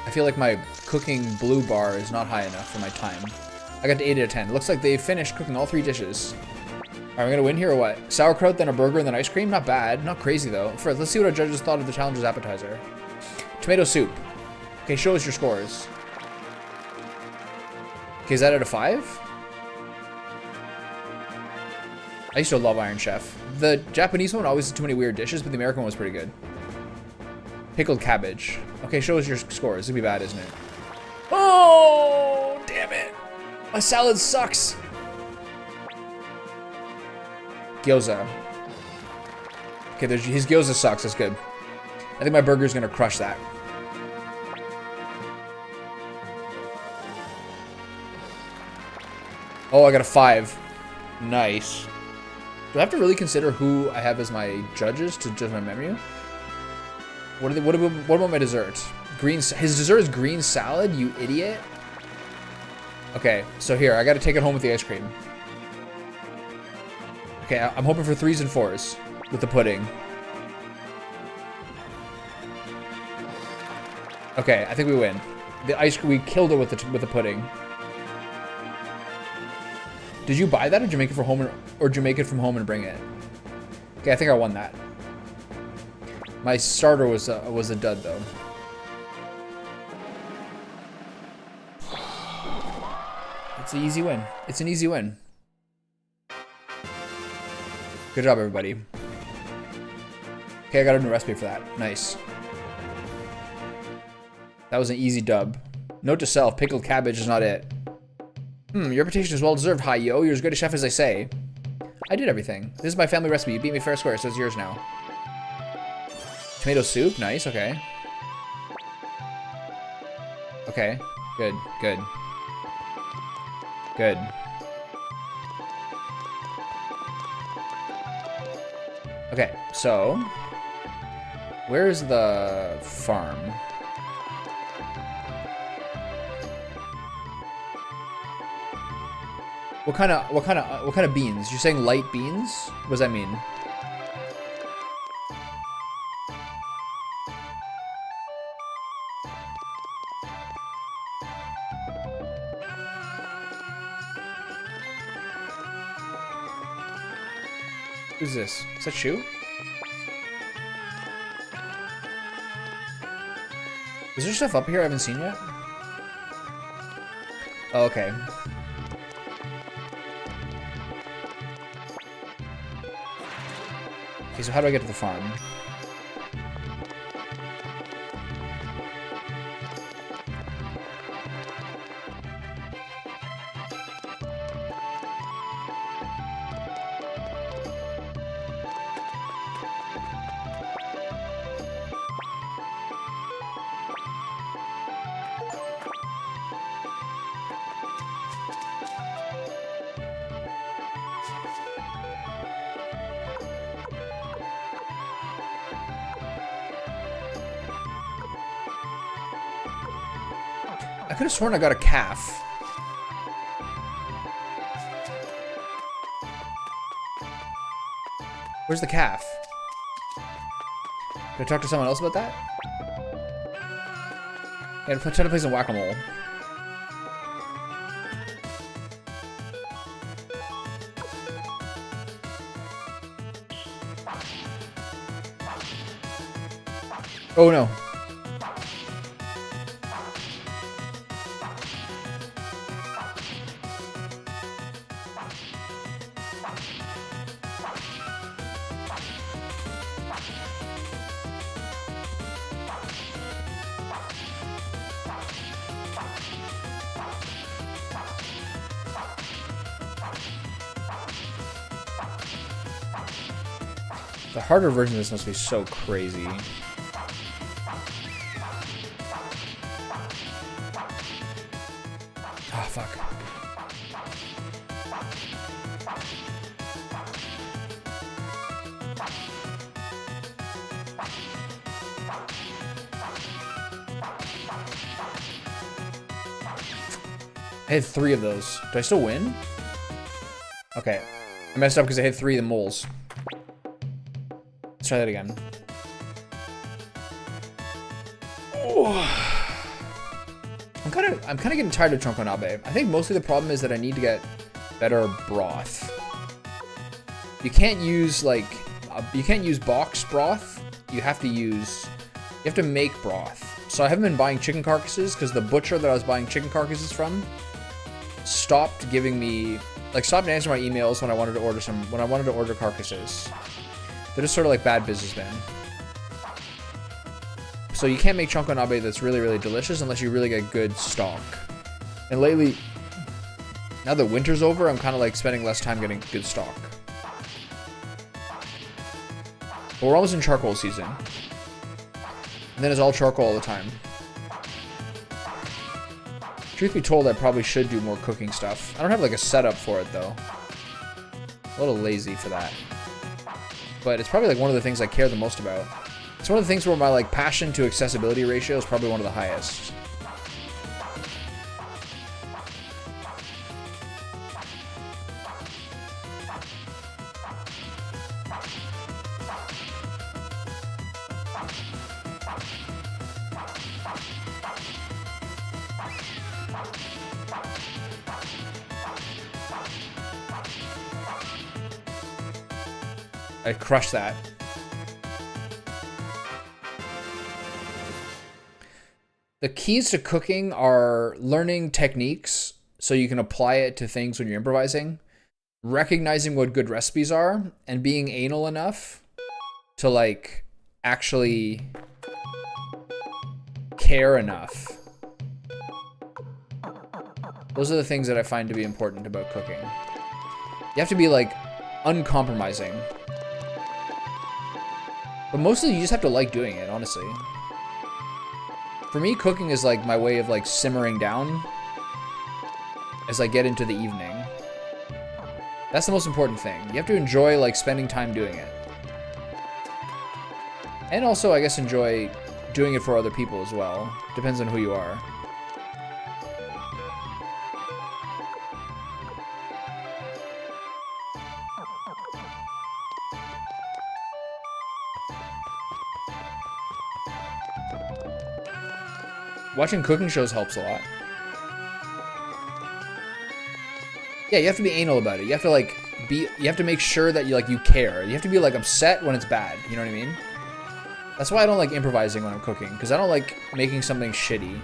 I feel like my cooking blue bar is not high enough for my time. I got to 8 out of 10. Looks like they finished cooking all 3 dishes. Are we gonna win here or what? Sauerkraut, then a burger, and then ice cream? Not bad. Not crazy though. First, let's see what our judges thought of the challenger's appetizer. Tomato soup. Okay, show us your scores. Okay, is that out of 5? I used to love Iron Chef. The Japanese one always had too many weird dishes, but the American one was pretty good. Pickled cabbage. Okay, show us your scores. It's gonna be bad, isn't it? Oh, damn it. My salad sucks. Gyoza. Okay, his gyoza sucks. That's good. I think my burger's gonna crush that. Oh, I got a 5. Nice. Do I have to really consider who I have as my judges to judge my menu? What about my dessert? His dessert is green salad, you idiot. Okay, so here, I gotta take it home with the ice cream. Okay, I'm hoping for 3s and 4s with the pudding. Okay, I think we win. The ice cream, we killed it with the pudding. Did you buy that, or did you make it from home, or did you make it from home and bring it? Okay, I think I won that. My starter was a dud though. It's an easy win. It's an easy win. Good job, everybody. Okay, I got a new recipe for that. Nice. That was an easy dub. Note to self: pickled cabbage is not it. Your reputation is well deserved, hi yo. You're as good a chef as I say. I did everything. This is my family recipe. You beat me fair square, so it's yours now. Tomato soup, nice, okay. Okay, good, good. Good. Okay, so where's the farm? What kind of beans? You're saying light beans? What does that mean? Who's this? Is that Shu? Is there stuff up here I haven't seen yet? Oh, okay. Okay, so how do I get to the farm? I could have sworn I got a calf. Where's the calf? Can I talk to someone else about that? Yeah, I'm trying to play some whack-a-mole. Oh no. The harder version of this must be so crazy. Ah, fuck. I had 3 of those. Do I still win? Okay. I messed up because I hit 3 of the moles. Let's try that again. Oh. I'm kind of getting tired of Chonkonabe. I think mostly the problem is that I need to get better broth. You can't use you can't use box broth. You have to make broth. So I haven't been buying chicken carcasses because the butcher that I was buying chicken carcasses from stopped stopped answering my emails when I wanted to order carcasses. They're just sort of like bad businessmen. So you can't make Chonkonabe that's really, really delicious unless you really get good stock. And lately, now that winter's over, I'm kind of like spending less time getting good stock. But we're almost in charcoal season. And then it's all charcoal all the time. Truth be told, I probably should do more cooking stuff. I don't have like a setup for it though. A little lazy for that. But it's probably like one of the things I care the most about. It's one of the things where my like passion to accessibility ratio is probably one of the highest. I crushed that. The keys to cooking are learning techniques so you can apply it to things when you're improvising, recognizing what good recipes are, and being anal enough to like actually care enough. Those are the things that I find to be important about cooking. You have to be like uncompromising. But mostly you just have to like doing it, honestly. For me, cooking is like my way of like simmering down as I get into the evening. That's the most important thing. You have to enjoy like spending time doing it. And also, I guess, enjoy doing it for other people as well. Depends on who you are. Watching cooking shows helps a lot. Yeah, you have to be anal about it. You have to like you have to make sure that you care. You have to be like upset when it's bad. You know what I mean? That's why I don't like improvising when I'm cooking, because I don't like making something shitty.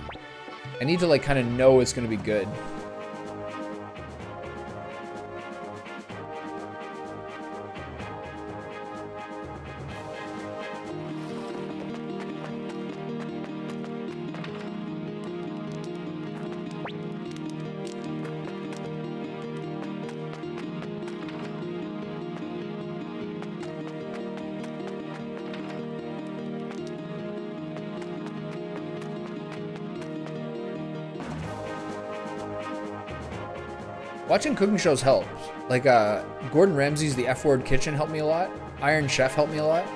I need to like kind of know it's gonna be good. Watching cooking shows helps. Like, Gordon Ramsay's The F Word Kitchen helped me a lot. Iron Chef helped me a lot.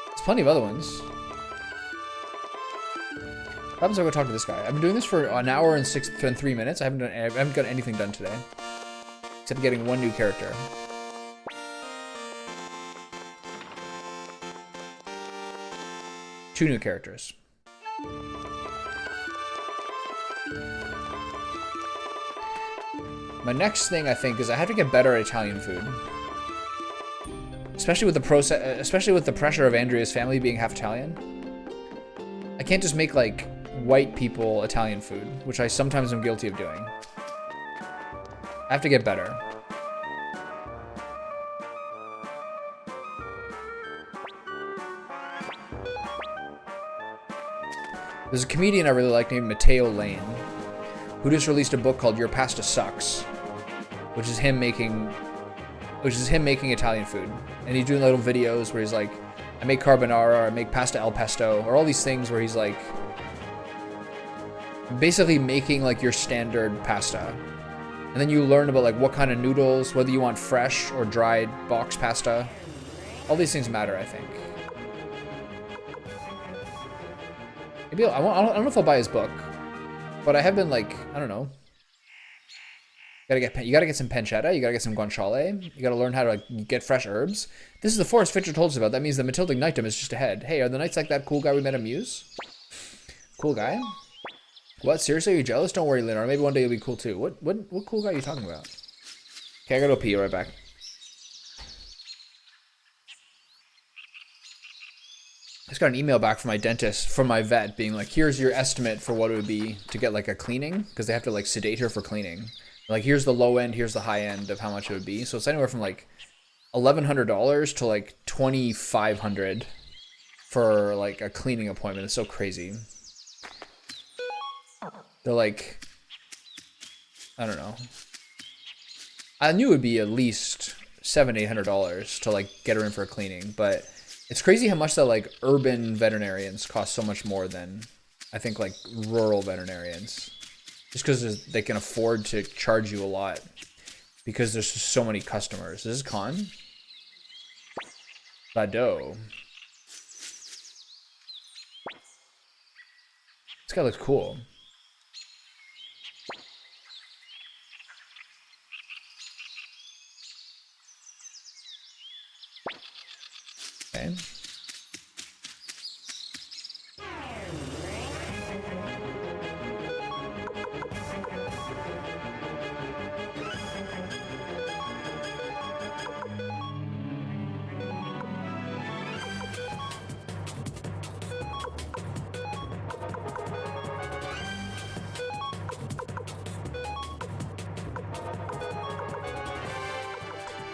There's plenty of other ones. What happens if I go talk to this guy? I've been doing this for an hour and 3 minutes. I haven't got anything done today. Except getting one new character. Two new characters. My next thing, I think, is I have to get better at Italian food. Especially with the pressure of Andrea's family being half Italian. I can't just make, like, white people Italian food, which I sometimes am guilty of doing. I have to get better. There's a comedian I really like named Matteo Lane, who just released a book called Your Pasta Sucks, which is him making Italian food. And he's doing little videos where he's like, I make carbonara, or I make pasta al pesto, or all these things where he's like basically making like your standard pasta. And then you learn about like what kind of noodles, whether you want fresh or dried box pasta. All these things matter, I think. Maybe I don't know if I'll buy his book, but I have been like, I don't know. You gotta get some pancetta. You gotta get some guanciale. You gotta learn how to like get fresh herbs. This is the forest Fitcher told us about. That means the Matilda Ignitum is just ahead. Hey, are the knights like that cool guy we met at Muse? Cool guy? What? Seriously, are you jealous? Don't worry, Leonard. Maybe one day you'll be cool too. What cool guy are you talking about? Okay, I gotta go pee. Right back. I just got an email back from my dentist, from my vet, being like, here's your estimate for what it would be to get like a cleaning, because they have to like sedate her for cleaning. Like, here's the low end, here's the high end of how much it would be. So it's anywhere from like $1,100 to like $2,500 for like a cleaning appointment. It's so crazy. They're like, I don't know. I knew it would be at least $700-800 to like get her in for a cleaning, but it's crazy how much that like urban veterinarians cost so much more than I think like rural veterinarians, just because they can afford to charge you a lot because there's just so many customers. This is Con Bado. This guy looks cool. Okay.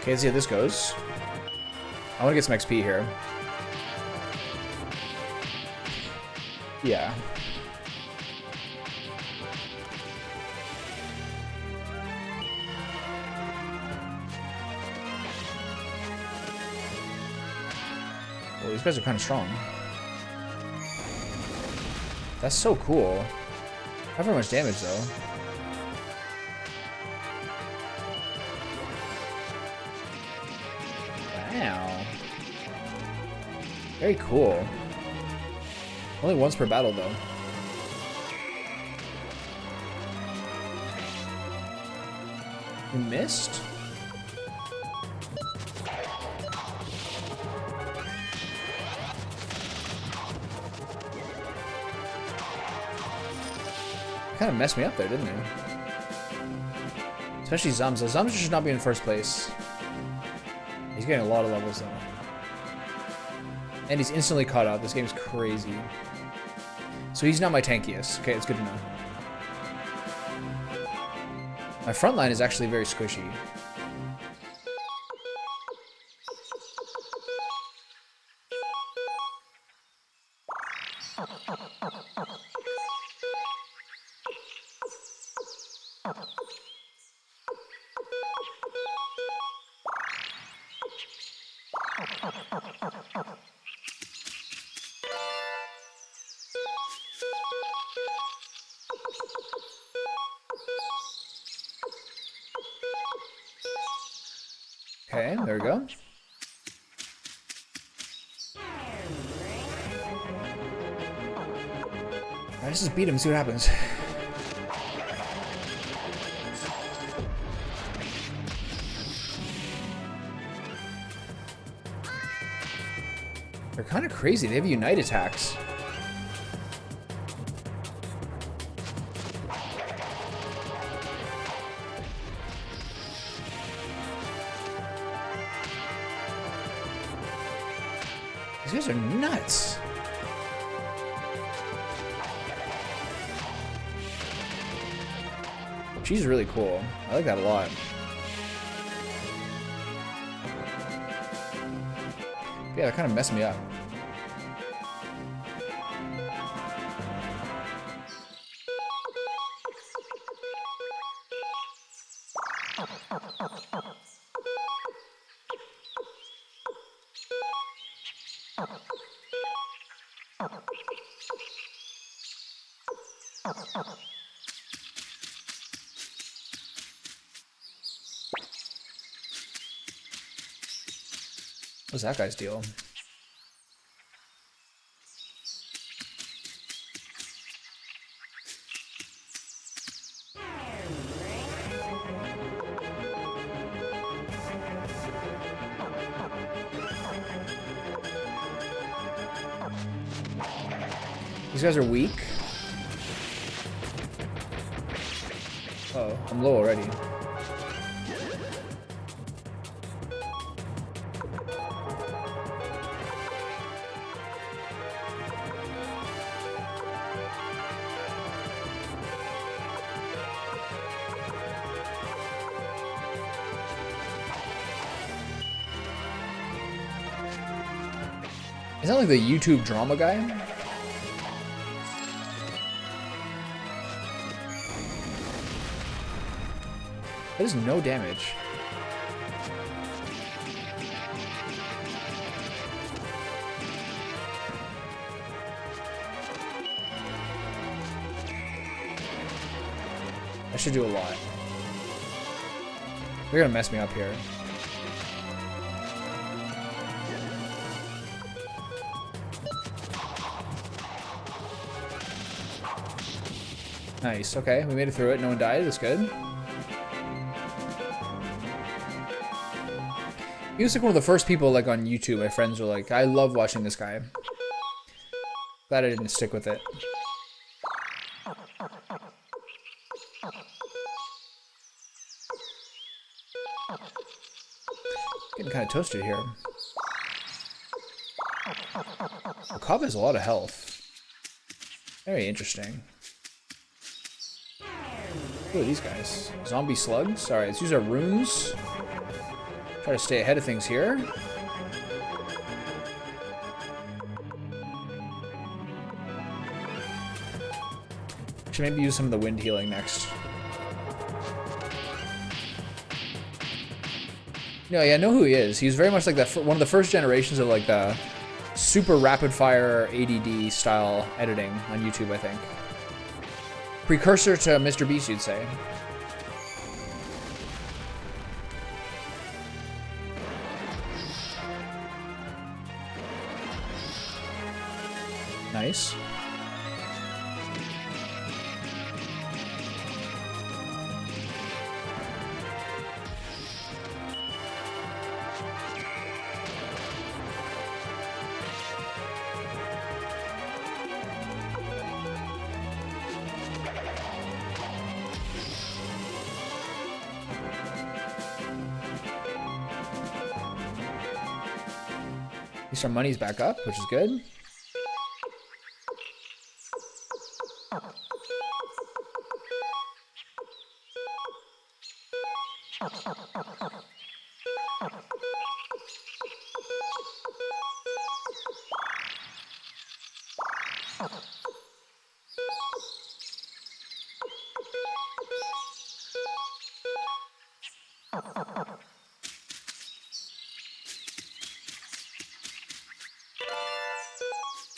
Okay, let's see how this goes. I want to get some XP here. Yeah. Well, these guys are kind of strong. That's so cool. Not very much damage, though. Wow. Very cool. Only once per battle, though. You missed? Kind of messed me up there, didn't it? Especially Zamza. Zamza should not be in first place. He's getting a lot of levels, though. And he's instantly caught up. This game's crazy. So he's not my tankiest. Okay, it's good to know. My front line is actually very squishy. Okay, there we go. Let's just beat him and see what happens. They're kind of crazy. They have unite attacks. These guys are nuts. She's really cool. I like that a lot. Yeah, that kind of messed me up. What's that guy's deal? These guys are weak. Oh, I'm low already. Is that like the YouTube drama guy? That is no damage. should do a lot. They're gonna mess me up here. Nice, okay, we made it through it, no one died, that's good. He was like one of the first people like on YouTube, my friends were like, I love watching this guy. Glad I didn't stick with it. Getting kind of toasted here. The cop has a lot of health. Very interesting. Who are these guys? Zombie slugs? Alright, let's use our runes. Try to stay ahead of things here. Should maybe use some of the wind healing next. No, yeah, I know who he is. He's very much like that. One of the first generations of like the super rapid fire ADD style editing on YouTube, I think. Precursor to Mr. Beast, you'd say. Nice. At least our money's back up, which is good.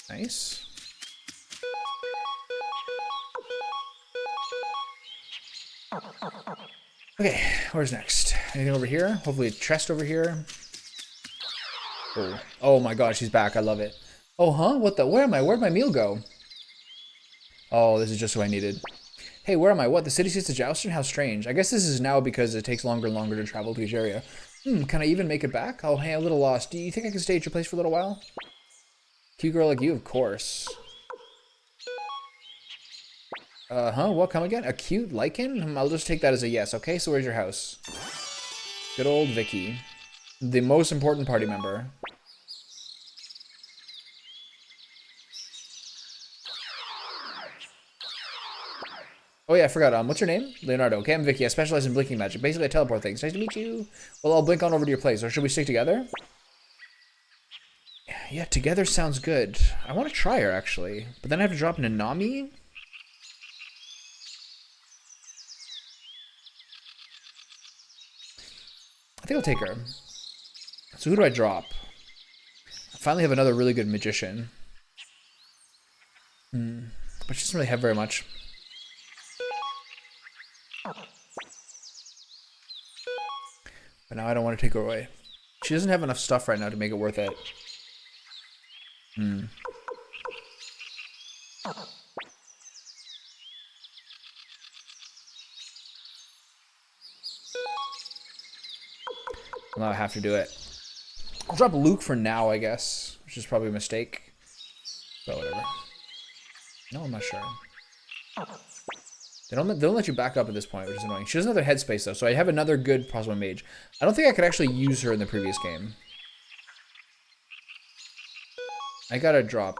Nice. Okay, where's next? Anything over here? Hopefully a chest over here. Oh, oh my god, she's back. I love it. Oh, huh? What the? Where am I? Where'd my meal go? Oh, this is just what I needed. Hey, where am I? What? The city seats of Joustin? How strange. I guess this is now because it takes longer and longer to travel to each area. Can I even make it back? Oh, hey, a little lost. Do you think I can stay at your place for a little while? Cute girl like you, of course. What? Come again? A cute lichen? I'll just take that as a yes, okay? So where's your house? Good old Vicky. The most important party member. Oh yeah, I forgot. What's your name? Leonardo. Okay, I'm Vicky. I specialize in blinking magic. Basically, I teleport things. Nice to meet you. Well, I'll blink on over to your place. Or should we stick together? Yeah, together sounds good. I want to try her, actually. But then I have to drop Nanami? I think I'll take her. So who do I drop? I finally have another really good magician. But she doesn't really have very much. But now I don't want to take her away. She doesn't have enough stuff right now to make it worth it. Well, now I have to do it. I'll drop Luke for now, I guess, which is probably a mistake. But whatever. No, I'm not sure. They don't let you back up at this point, which is annoying. She doesn't have their headspace, though, so I have another good possible mage. I don't think I could actually use her in the previous game. I gotta drop.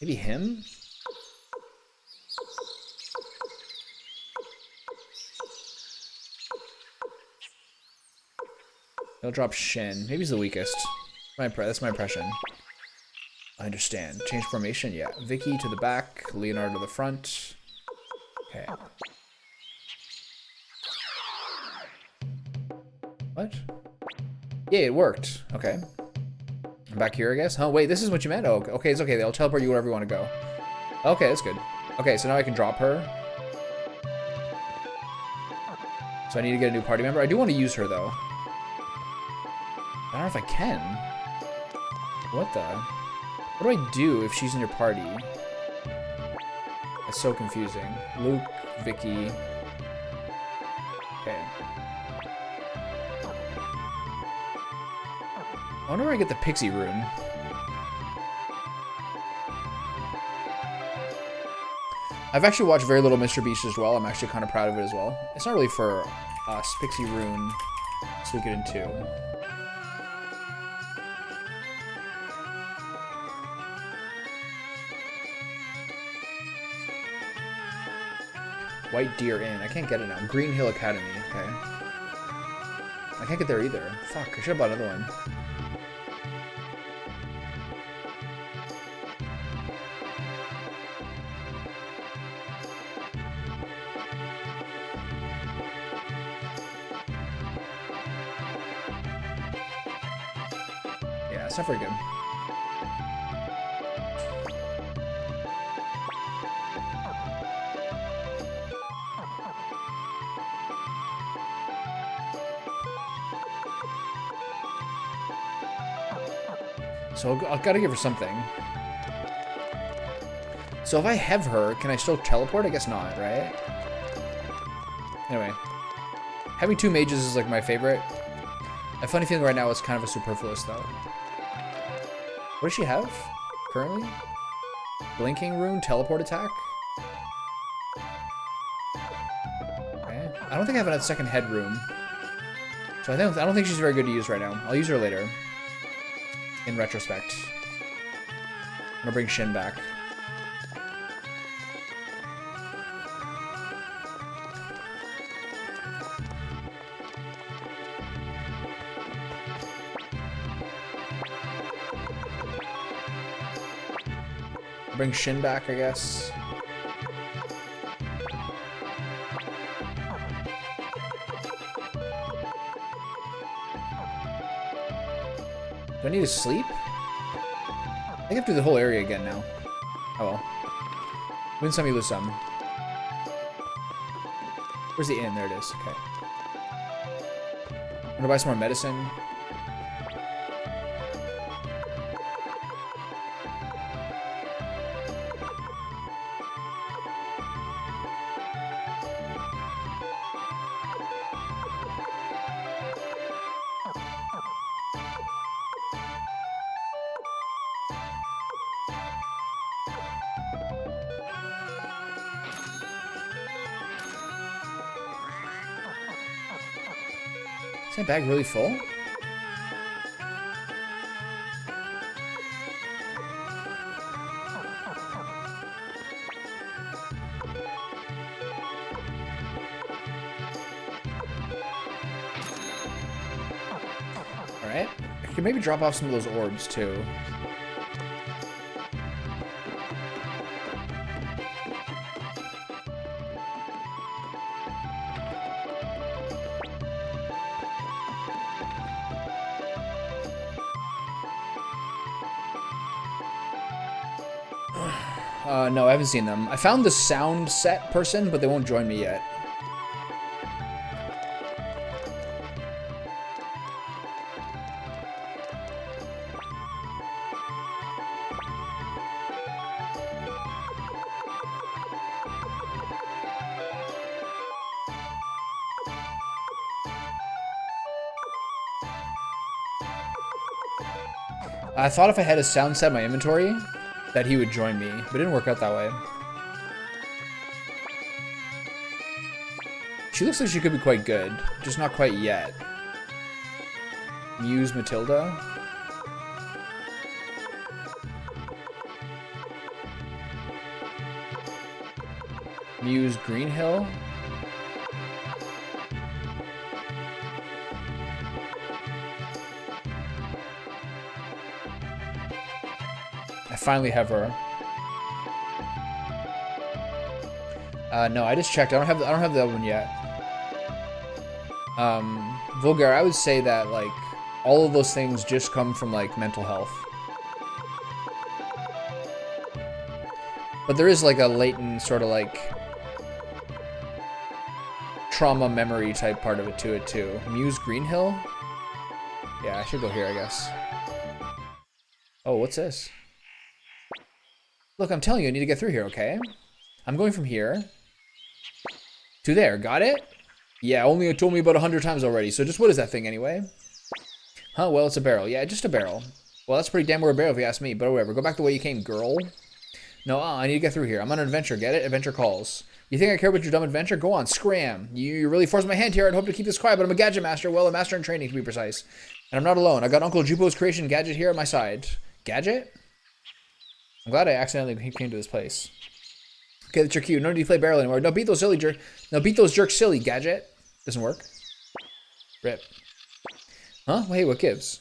Maybe him? I'll drop Shen. Maybe he's the weakest. That's my impression. I understand. Change formation? Yeah. Vicky to the back. Leonardo to the front. Okay. What? Yeah, it worked. Okay. I'm back here, I guess. Oh, wait, this is what you meant? Oh, okay, it's okay. They'll teleport you wherever you want to go. Okay, that's good. Okay, so now I can drop her. So I need to get a new party member. I do want to use her, though. I don't know if I can. What the? What do I do if she's in your party? That's so confusing. Luke, Vicky. Okay. I wonder where I get the pixie rune. I've actually watched very little Mr. Beast as well. I'm actually kind of proud of it as well. It's not really for us. Pixie rune, Suikoden 2. White Deer Inn. I can't get it now. Green Hill Academy. Okay. I can't get there either. Fuck. I should have bought another one. Yeah, it's not very good. So I've got to give her something. So if I have her, can I still teleport? I guess not, right? Anyway. Having 2 mages is like my favorite. I have a funny feeling right now it's kind of a superfluous though. What does she have currently? Blinking rune, teleport attack? Okay. I don't think I have a second head rune. So I don't think she's very good to use right now. I'll use her later. In retrospect. I'm gonna bring Shin back. Bring Shin back, I guess. Do I need to sleep? I think I have to do the whole area again now. Oh well. Win some, you lose some. Where's the inn? There it is. Okay. I'm gonna buy some more medicine. Is my bag really full? Alright. I could maybe drop off some of those orbs too. No, I haven't seen them. I found the sound set person, but they won't join me yet. I thought if I had a sound set in my inventory, that he would join me, but it didn't work out that way. She looks like she could be quite good, just not quite yet. Muse Matilda. Muse Greenhill. I finally have her. No, I just checked. I don't have the other one yet. Vulgar, I would say that like all of those things just come from like mental health. But there is like a latent sort of like trauma memory type part of it to it too. Muse Greenhill? Yeah, I should go here, I guess. Oh, what's this? Look, I'm telling you, I need to get through here, okay? I'm going from here to there. Got it? Yeah, only it told me about 100 times already. So just what is that thing anyway? Huh, well, it's a barrel. Yeah, just a barrel. Well, that's pretty damn weird barrel if you ask me, but whatever. Go back the way you came, girl. No, I need to get through here. I'm on an adventure, get it? Adventure calls. You think I care about your dumb adventure? Go on, scram. You really forced my hand here. I'd hope to keep this quiet, but I'm a gadget master. Well, a master in training, to be precise. And I'm not alone. I got Uncle Jupo's creation gadget here at my side. Gadget? I'm glad I accidentally came to this place. Okay, that's your cue. No need to play barrel anymore. No, beat those silly jerk. No, beat those jerks silly, gadget. Doesn't work. Rip. Huh? Hey, what gives?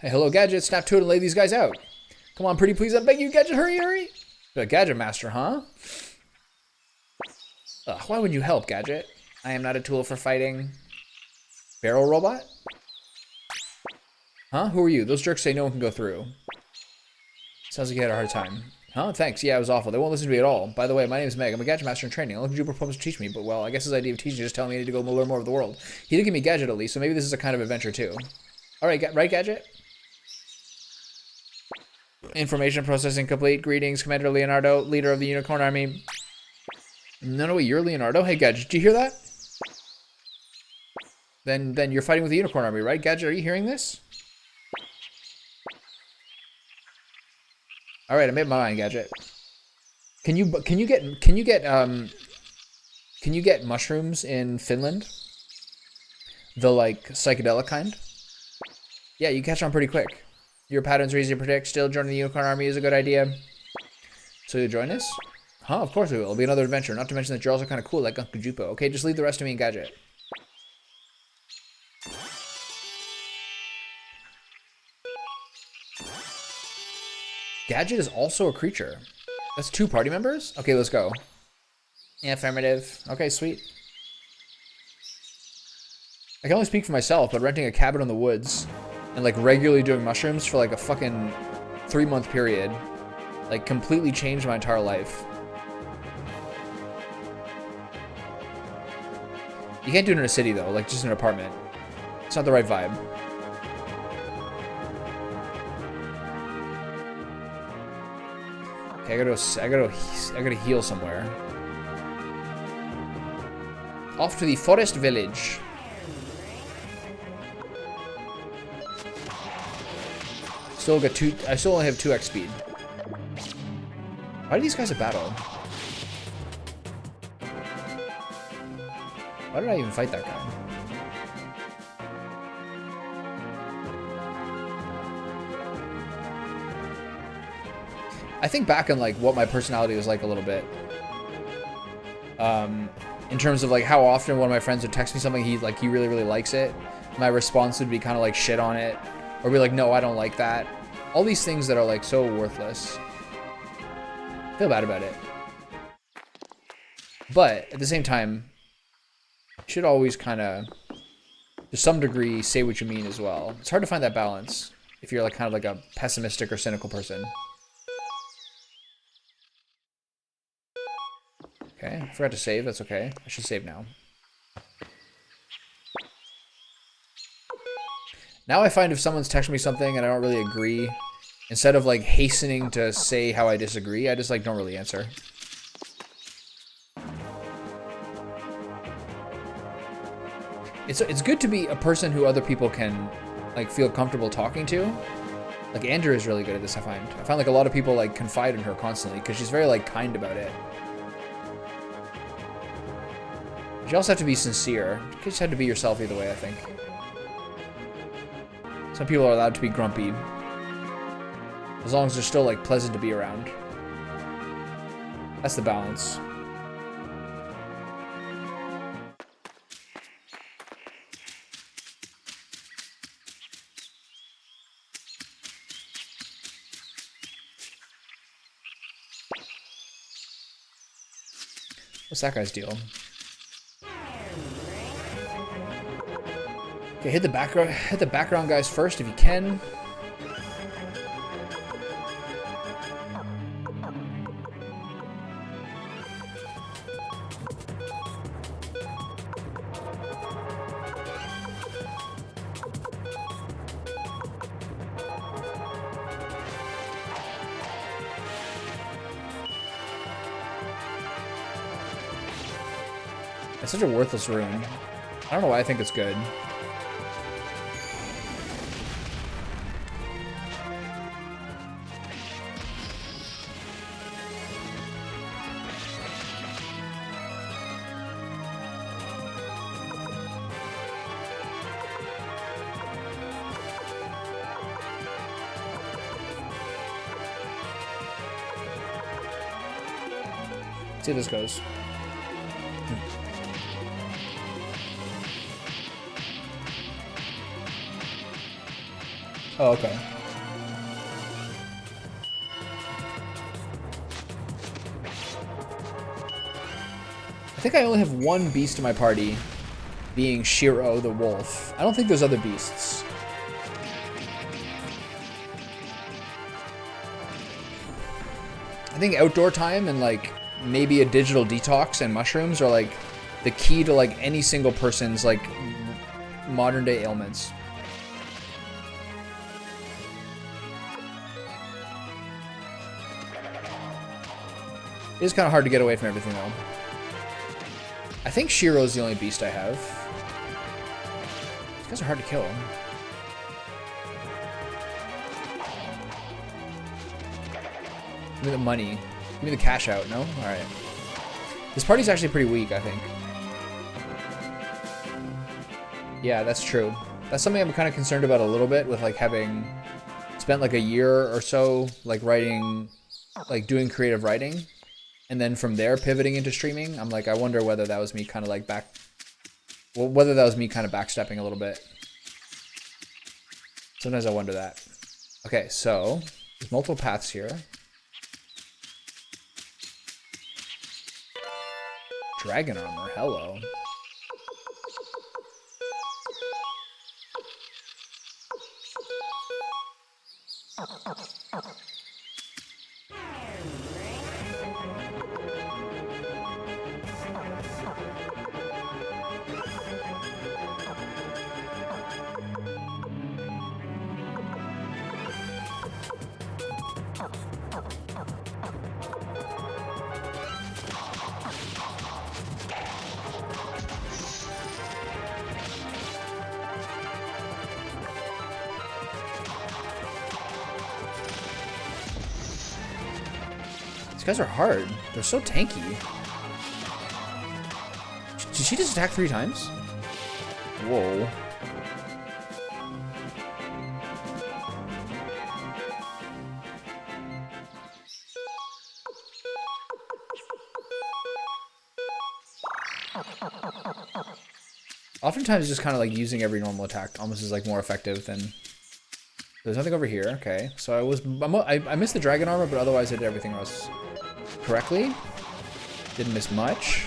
Hey, hello, gadget. Snap to it and lay these guys out. Come on, pretty please. I beg you, gadget. Hurry, hurry. You're a gadget master, huh? Ugh, why would you help, gadget? I am not a tool for fighting. Barrel robot? Huh? Who are you? Those jerks say no one can go through. Sounds like you had a hard time. Huh? Thanks. Yeah, it was awful. They won't listen to me at all. By the way, my name is Meg. I'm a gadget master in training. I'll look at you propose to teach me, but well, I guess his idea of teaching is just telling me I need to go learn more of the world. He did give me gadget at least, so maybe this is a kind of adventure too. Alright, right, gadget? Information processing complete. Greetings, Commander Leonardo, leader of the Unicorn Army. No, wait, you're Leonardo? Hey, gadget, did you hear that? Then you're fighting with the Unicorn Army, right? Gadget, are you hearing this? All right, I made my mind, gadget. Can you get mushrooms in Finland? The like psychedelic kind? Yeah, you catch on pretty quick. Your patterns are easy to predict. Still, joining the Unicorn Army is a good idea. So you'll join us? Huh? Of course we will. It'll be another adventure. Not to mention that you're also kind of cool, like Uncle Jupo. Okay, just leave the rest to me and gadget. Gadget is also a creature. That's 2 party members? Okay, let's go. Yeah, affirmative. Okay, sweet. I can only speak for myself, but renting a cabin in the woods and like regularly doing mushrooms for like a fucking 3-month period like completely changed my entire life. You can't do it in a city though, like just in an apartment. It's not the right vibe. Okay, I gotta heal somewhere. Off to the forest village. Still got 2. I still only have 2x speed. Why are these guys a battle? Why did I even fight that guy? I think back on like what my personality was like a little bit. In terms of like how often one of my friends would text me something he really, really likes it. My response would be kind of like shit on it. Or be like, no, I don't like that. All these things that are like so worthless. I feel bad about it. But at the same time, you should always kind of, to some degree, say what you mean as well. It's hard to find that balance if you're like kind of like a pessimistic or cynical person. Okay, I forgot to save. That's okay. I should save now. Now I find if someone's texting me something and I don't really agree, instead of like hastening to say how I disagree, I just like don't really answer. It's good to be a person who other people can like feel comfortable talking to. Like Andrea is really good at this, I find. I find like a lot of people like confide in her constantly because she's very like kind about it. You also have to be sincere. You just have to be yourself either way, I think. Some people are allowed to be grumpy. As long as they're still, like, pleasant to be around. That's the balance. What's that guy's deal? Okay, hit the background guys first if you can. It's such a worthless rune. I don't know why I think it's good. See how this goes. Oh, okay. I think I only have one beast in my party, being Shiro the wolf. I don't think there's other beasts. I think outdoor time and like maybe a digital detox and mushrooms are like the key to like any single person's like modern day ailments. It is kind of hard to get away from everything though. I think Shiro's the only beast I have. These guys are hard to kill. Give me the money. Give me the cash out, no? Alright. This party's actually pretty weak, I think. Yeah, that's true. That's something I'm kind of concerned about a little bit with like having spent like a year or so like writing, like doing creative writing. And then from there pivoting into streaming. I'm like, I wonder whether that was me kind of like whether that was me kind of backstepping a little bit. Sometimes I wonder that. Okay, so there's multiple paths here. Dragon armor, hello. These guys are hard. They're so tanky. Did she just attack 3 times? Whoa. Oftentimes just kind of like using every normal attack almost is like more effective than... There's nothing over here. Okay, so I missed the dragon armor, but otherwise I did everything else correctly. Didn't miss much.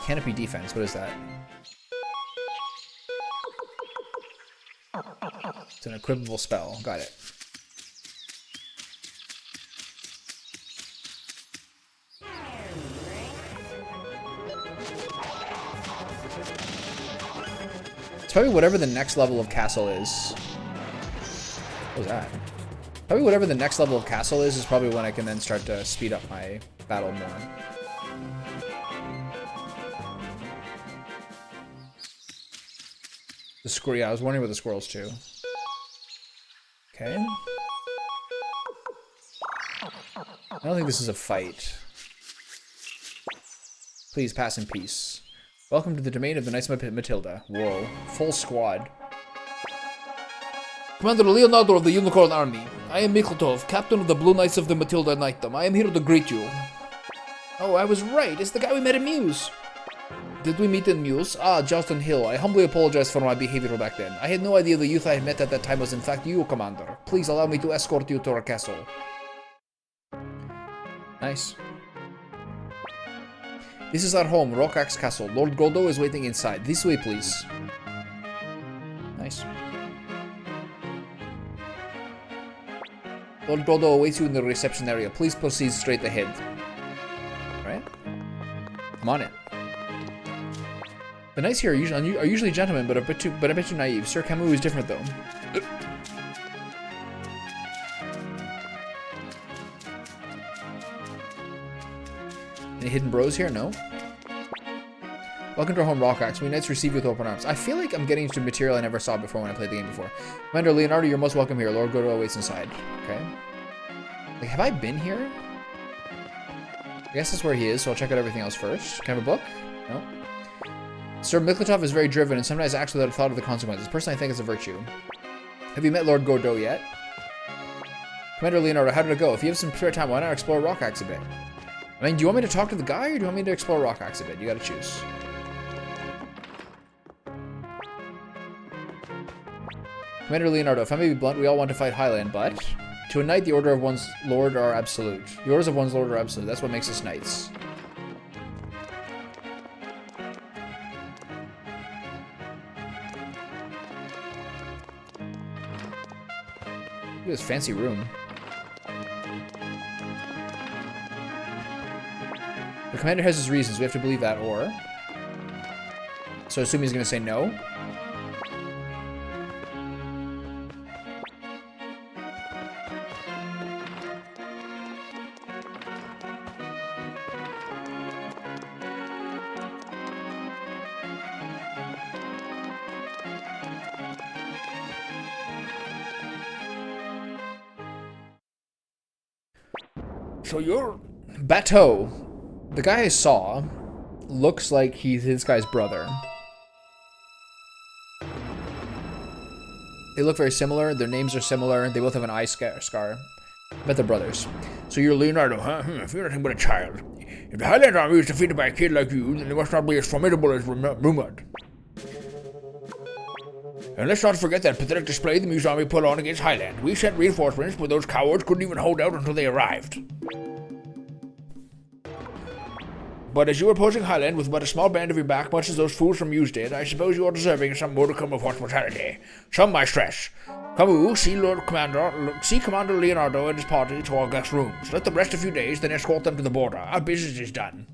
Canopy defense, what is that? It's an equipable spell. Got it. It's probably whatever the next level of castle is. What was that? Probably whatever the next level of castle is probably when I can then start to speed up my battle more. The squirrel, yeah, I was wondering about the squirrels too. Okay. I don't think this is a fight. Please pass in peace. Welcome to the domain of the Knights of Matilda. Whoa. Full squad. Commander Leonardo of the Unicorn Army. I am Miklatov, captain of the Blue Knights of the Matilda Knightdom. I am here to greet you. Oh, I was right. It's the guy we met in Muse. Did we meet in Muse? Ah, Justin Hill. I humbly apologize for my behavior back then. I had no idea the youth I met at that time was in fact you, Commander. Please allow me to escort you to our castle. Nice. This is our home, Rokax Castle. Lord Goldo is waiting inside. This way, please. Nice. Lord Goldo awaits you in the reception area. Please proceed straight ahead. Right? I'm on it. The knights here are usually gentlemen, but a bit too naive. Sir Camus is different, though. Any hidden bros here? No. Welcome to our home, Rock Axe. We knights receive you with open arms. I feel like I'm getting into material I never saw before when I played the game before. Commander Leonardo, you're most welcome here. Lord Godot waits inside. Okay. Like, have I been here? I guess that's where he is, so I'll check out everything else first. Can I have a book? No. Sir Miklatov is very driven and sometimes acts without a thought of the consequences. Personally, I think it's a virtue. Have you met Lord Godot yet? Commander Leonardo, how did it go? If you have some spare time, why not explore Rock Axe a bit? I mean, do you want me to talk to the guy or do you want me to explore Rock Axe a bit? You gotta choose. Commander Leonardo, if I may be blunt, we all want to fight Highland, but to a knight, the order of one's lord are absolute. The orders of one's lord are absolute. That's what makes us knights. Look at this fancy room. The commander has his reasons. We have to believe that, or... So I assume he's going to say no. So you're... Bateau. The guy I saw looks like he's this guy's brother. They look very similar. Their names are similar. They both have an eye scar. But they're brothers. So you're Leonardo, huh? If you're nothing but a child. If the Highland army is defeated by a kid like you, then they must not be as formidable as rumored. And let's not forget that pathetic display the Muse army put on against Highland. We sent reinforcements, but those cowards couldn't even hold out until they arrived. But as you were approaching Highland with but a small band of your back, much as those fools from Muse did, I suppose you are deserving of some modicum of hospitality. Some, I stress. Come, see Commander Leonardo and his party to our guest rooms. Let them rest a few days, then escort them to the border. Our business is done.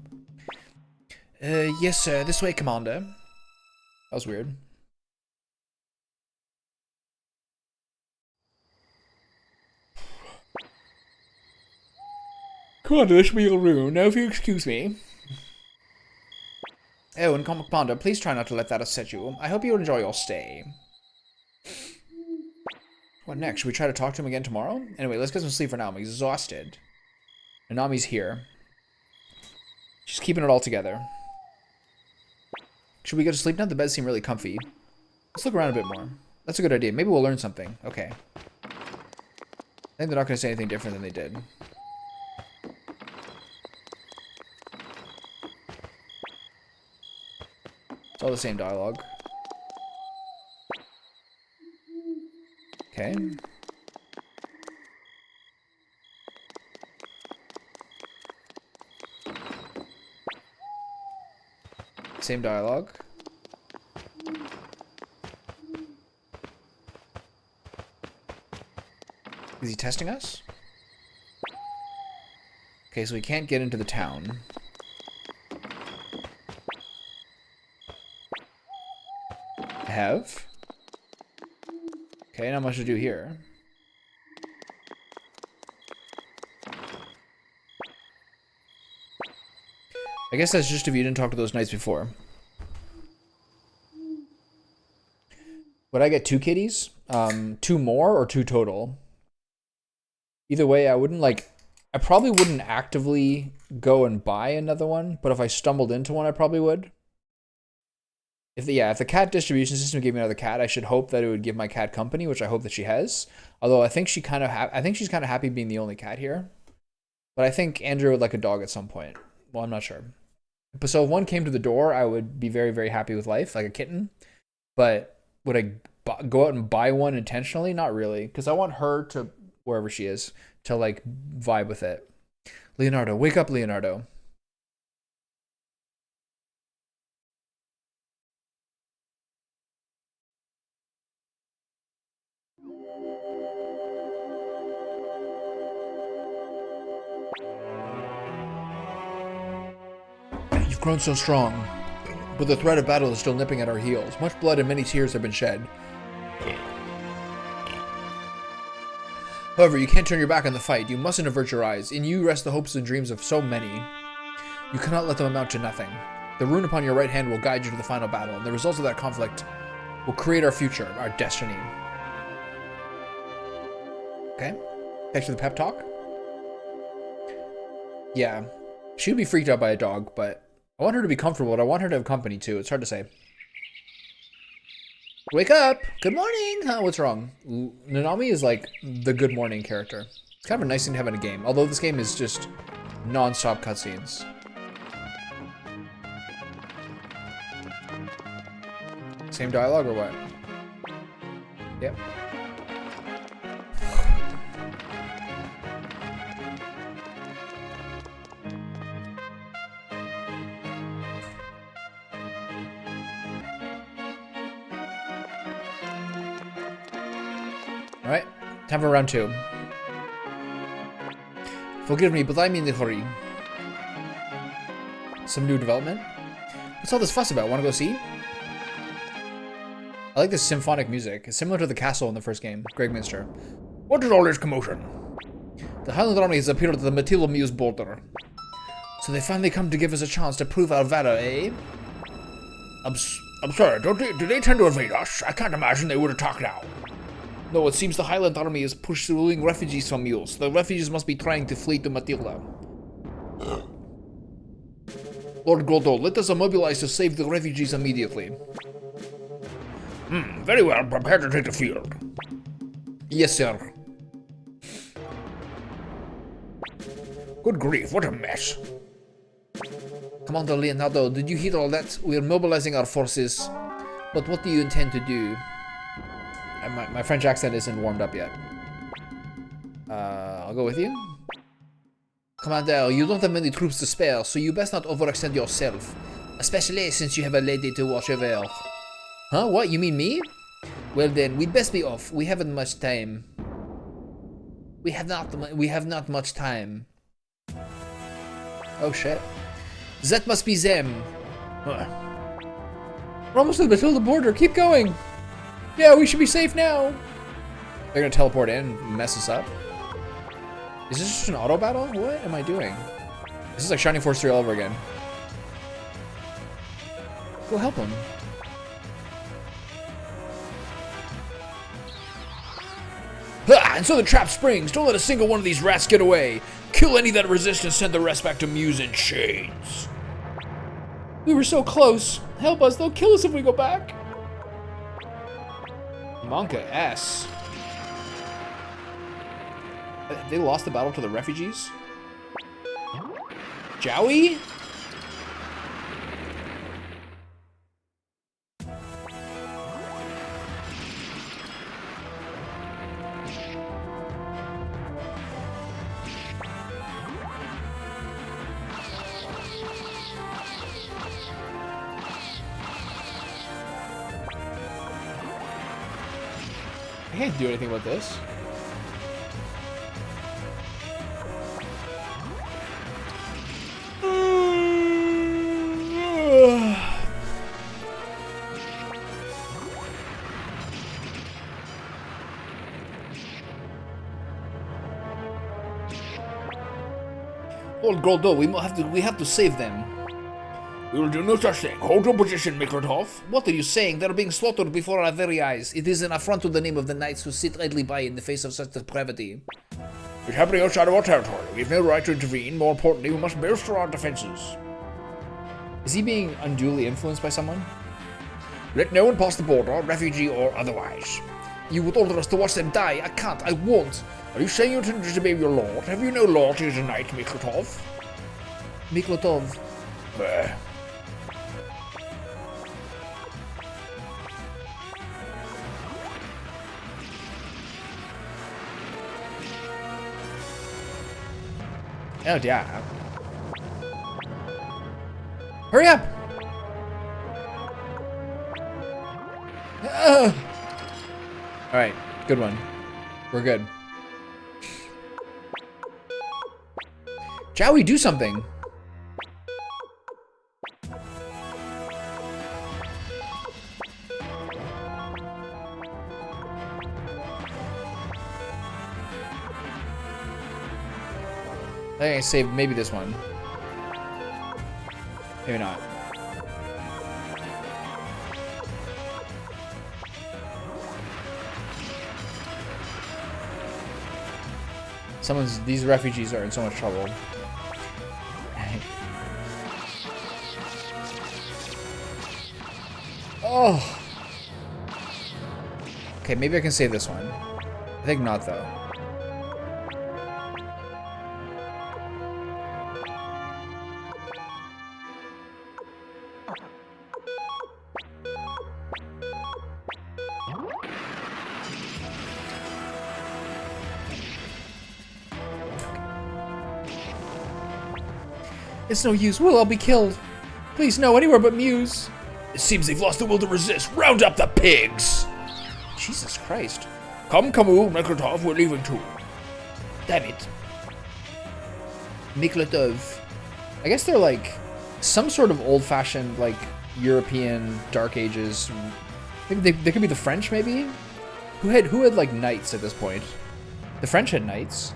Yes, sir. This way, Commander. That was weird. Commander, this will be your room. Now, if you excuse me. Oh, and Commander, please try not to let that upset you. I hope you enjoy your stay. What next? Should we try to talk to him again tomorrow? Anyway, let's get some sleep for now. I'm exhausted. Nanami's here. She's keeping it all together. Should we go to sleep now? The beds seem really comfy. Let's look around a bit more. That's a good idea. Maybe we'll learn something. Okay. I think they're not going to say anything different than they did. It's all the same dialogue. Okay. Same dialogue. Is he testing us? Okay, so we can't get into the town. Have. Okay, not much to do here. I guess that's just if you didn't talk to those knights before. Would I get 2 kitties? 2 more or 2 total? Either way, I probably wouldn't actively go and buy another one, but if I stumbled into one, I probably would. If the cat distribution system gave me another cat, I should hope that it would give my cat company, which I hope that she has. Although I think she's kind of happy being the only cat here. But I think Andrew would like a dog at some point. Well, I'm not sure. But so if one came to the door, I would be very, very happy with life, like a kitten. But would I go out and buy one intentionally? Not really, because I want her to, wherever she is, to like vibe with it. Leonardo, wake up, Leonardo. You've grown so strong. But the threat of battle is still nipping at our heels. Much blood and many tears have been shed. However, you can't turn your back on the fight. You mustn't avert your eyes. In you rest the hopes and dreams of so many. You cannot let them amount to nothing. The rune upon your right hand will guide you to the final battle, and the results of that conflict will create our future, our destiny. Okay. Thanks for the pep talk. Yeah. She would be freaked out by a dog, but I want her to be comfortable, and I want her to have company, too. It's hard to say. Wake up! Good morning! Huh, what's wrong? Nanami is like the good morning character. It's kind of a nice thing to have in a game, although this game is just non-stop cutscenes. Same dialogue or what? Yep. Alright, time for round 2. Forgive me, but I'm in a hurry. Some new development? What's all this fuss about? Wanna go see? I like this symphonic music. It's similar to the castle in the first game, Greg Minster. What is all this commotion? The Highland army has appeared at the Matilda Muse border. So they finally come to give us a chance to prove our valor, eh? I'm sorry, do they intend to invade us? I can't imagine they would attack now. No, it seems the Highland army is pursuing refugees from Muse. The refugees must be trying to flee to Matilda. Lord Goldo, let us mobilize to save the refugees immediately. Very well. Prepare to take the field. Yes, sir. Good grief, what a mess. Commander Leonardo, did you hear all that? We are mobilizing our forces. But what do you intend to do? My French accent isn't warmed up yet. I'll go with you. Commander, you don't have many troops to spare, so you best not overextend yourself. Especially since you have a lady to watch over. Huh? What? You mean me? Well then, we'd best be off. We haven't much time. We have not much time. Oh shit. That must be them. Huh. We're almost at the Matilda border. Keep going. Yeah, we should be safe now. They're gonna teleport in and mess us up. Is this just an auto battle? What am I doing? This is like Shining Force 3 all over again. Go help him. Ah, and so the trap springs. Don't let a single one of these rats get away. Kill any that resist and send the rest back to Muse in chains. We were so close. Help us. They'll kill us if we go back. Monka S. They lost the battle to the refugees? Jowie? I can't do anything about this. Lord Goldo, we have to save them. We will do no such thing. Hold your position, Miklatov. What are you saying? They're being slaughtered before our very eyes. It is an affront to the name of the knights who sit idly by in the face of such depravity. It's happening outside of our territory. We have no right to intervene. More importantly, we must bolster our defenses. Is he being unduly influenced by someone? Let no one pass the border, refugee or otherwise. You would order us to watch them die. I can't. I won't. Are you saying you intend to disobey your lord? Have you no loyalty as a knight, Miklatov? Miklatov. Oh, yeah. Hurry up! Alright, good one. We're good. Jowie, do something! think I saved maybe this one. Maybe not. These refugees are in so much trouble. Oh. Okay, maybe I can save this one. I think not, though. It's no use. We'll all be killed. Please, no, anywhere but Muse. It seems they've lost the will to resist. Round up the pigs. Jesus Christ. Come, Camus, Miklatov, we're leaving too. Damn it. Miklatov. I guess they're like some sort of old-fashioned, like, European Dark Ages. I think they could be the French, maybe? Who had like knights at this point? The French had knights.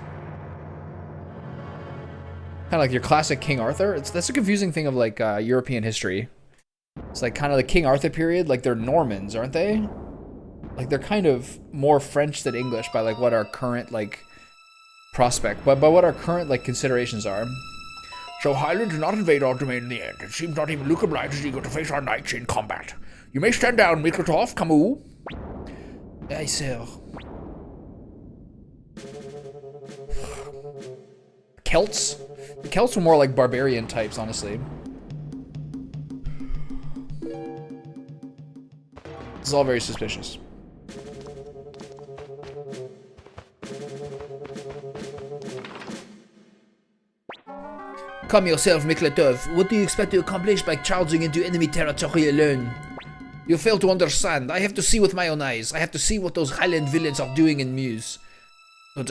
Kind of like your classic King Arthur. That's a confusing thing of like European history. It's like kind of the King Arthur period. Like they're Normans, aren't they? Like they're kind of more French than English by like what our current like prospect, but by what our current like considerations are. So Highland did not invade our domain in the end. It seems not even Luke obliged is eager to face our knights in combat. You may stand down, Miklatov, Camus. Aye, sir. Celts? The Celts were more like barbarian types, honestly. This is all very suspicious. Come yourself, Miklatov. What do you expect to accomplish by charging into enemy territory alone? You fail to understand. I have to see with my own eyes. I have to see what those Highland villains are doing in Muse. But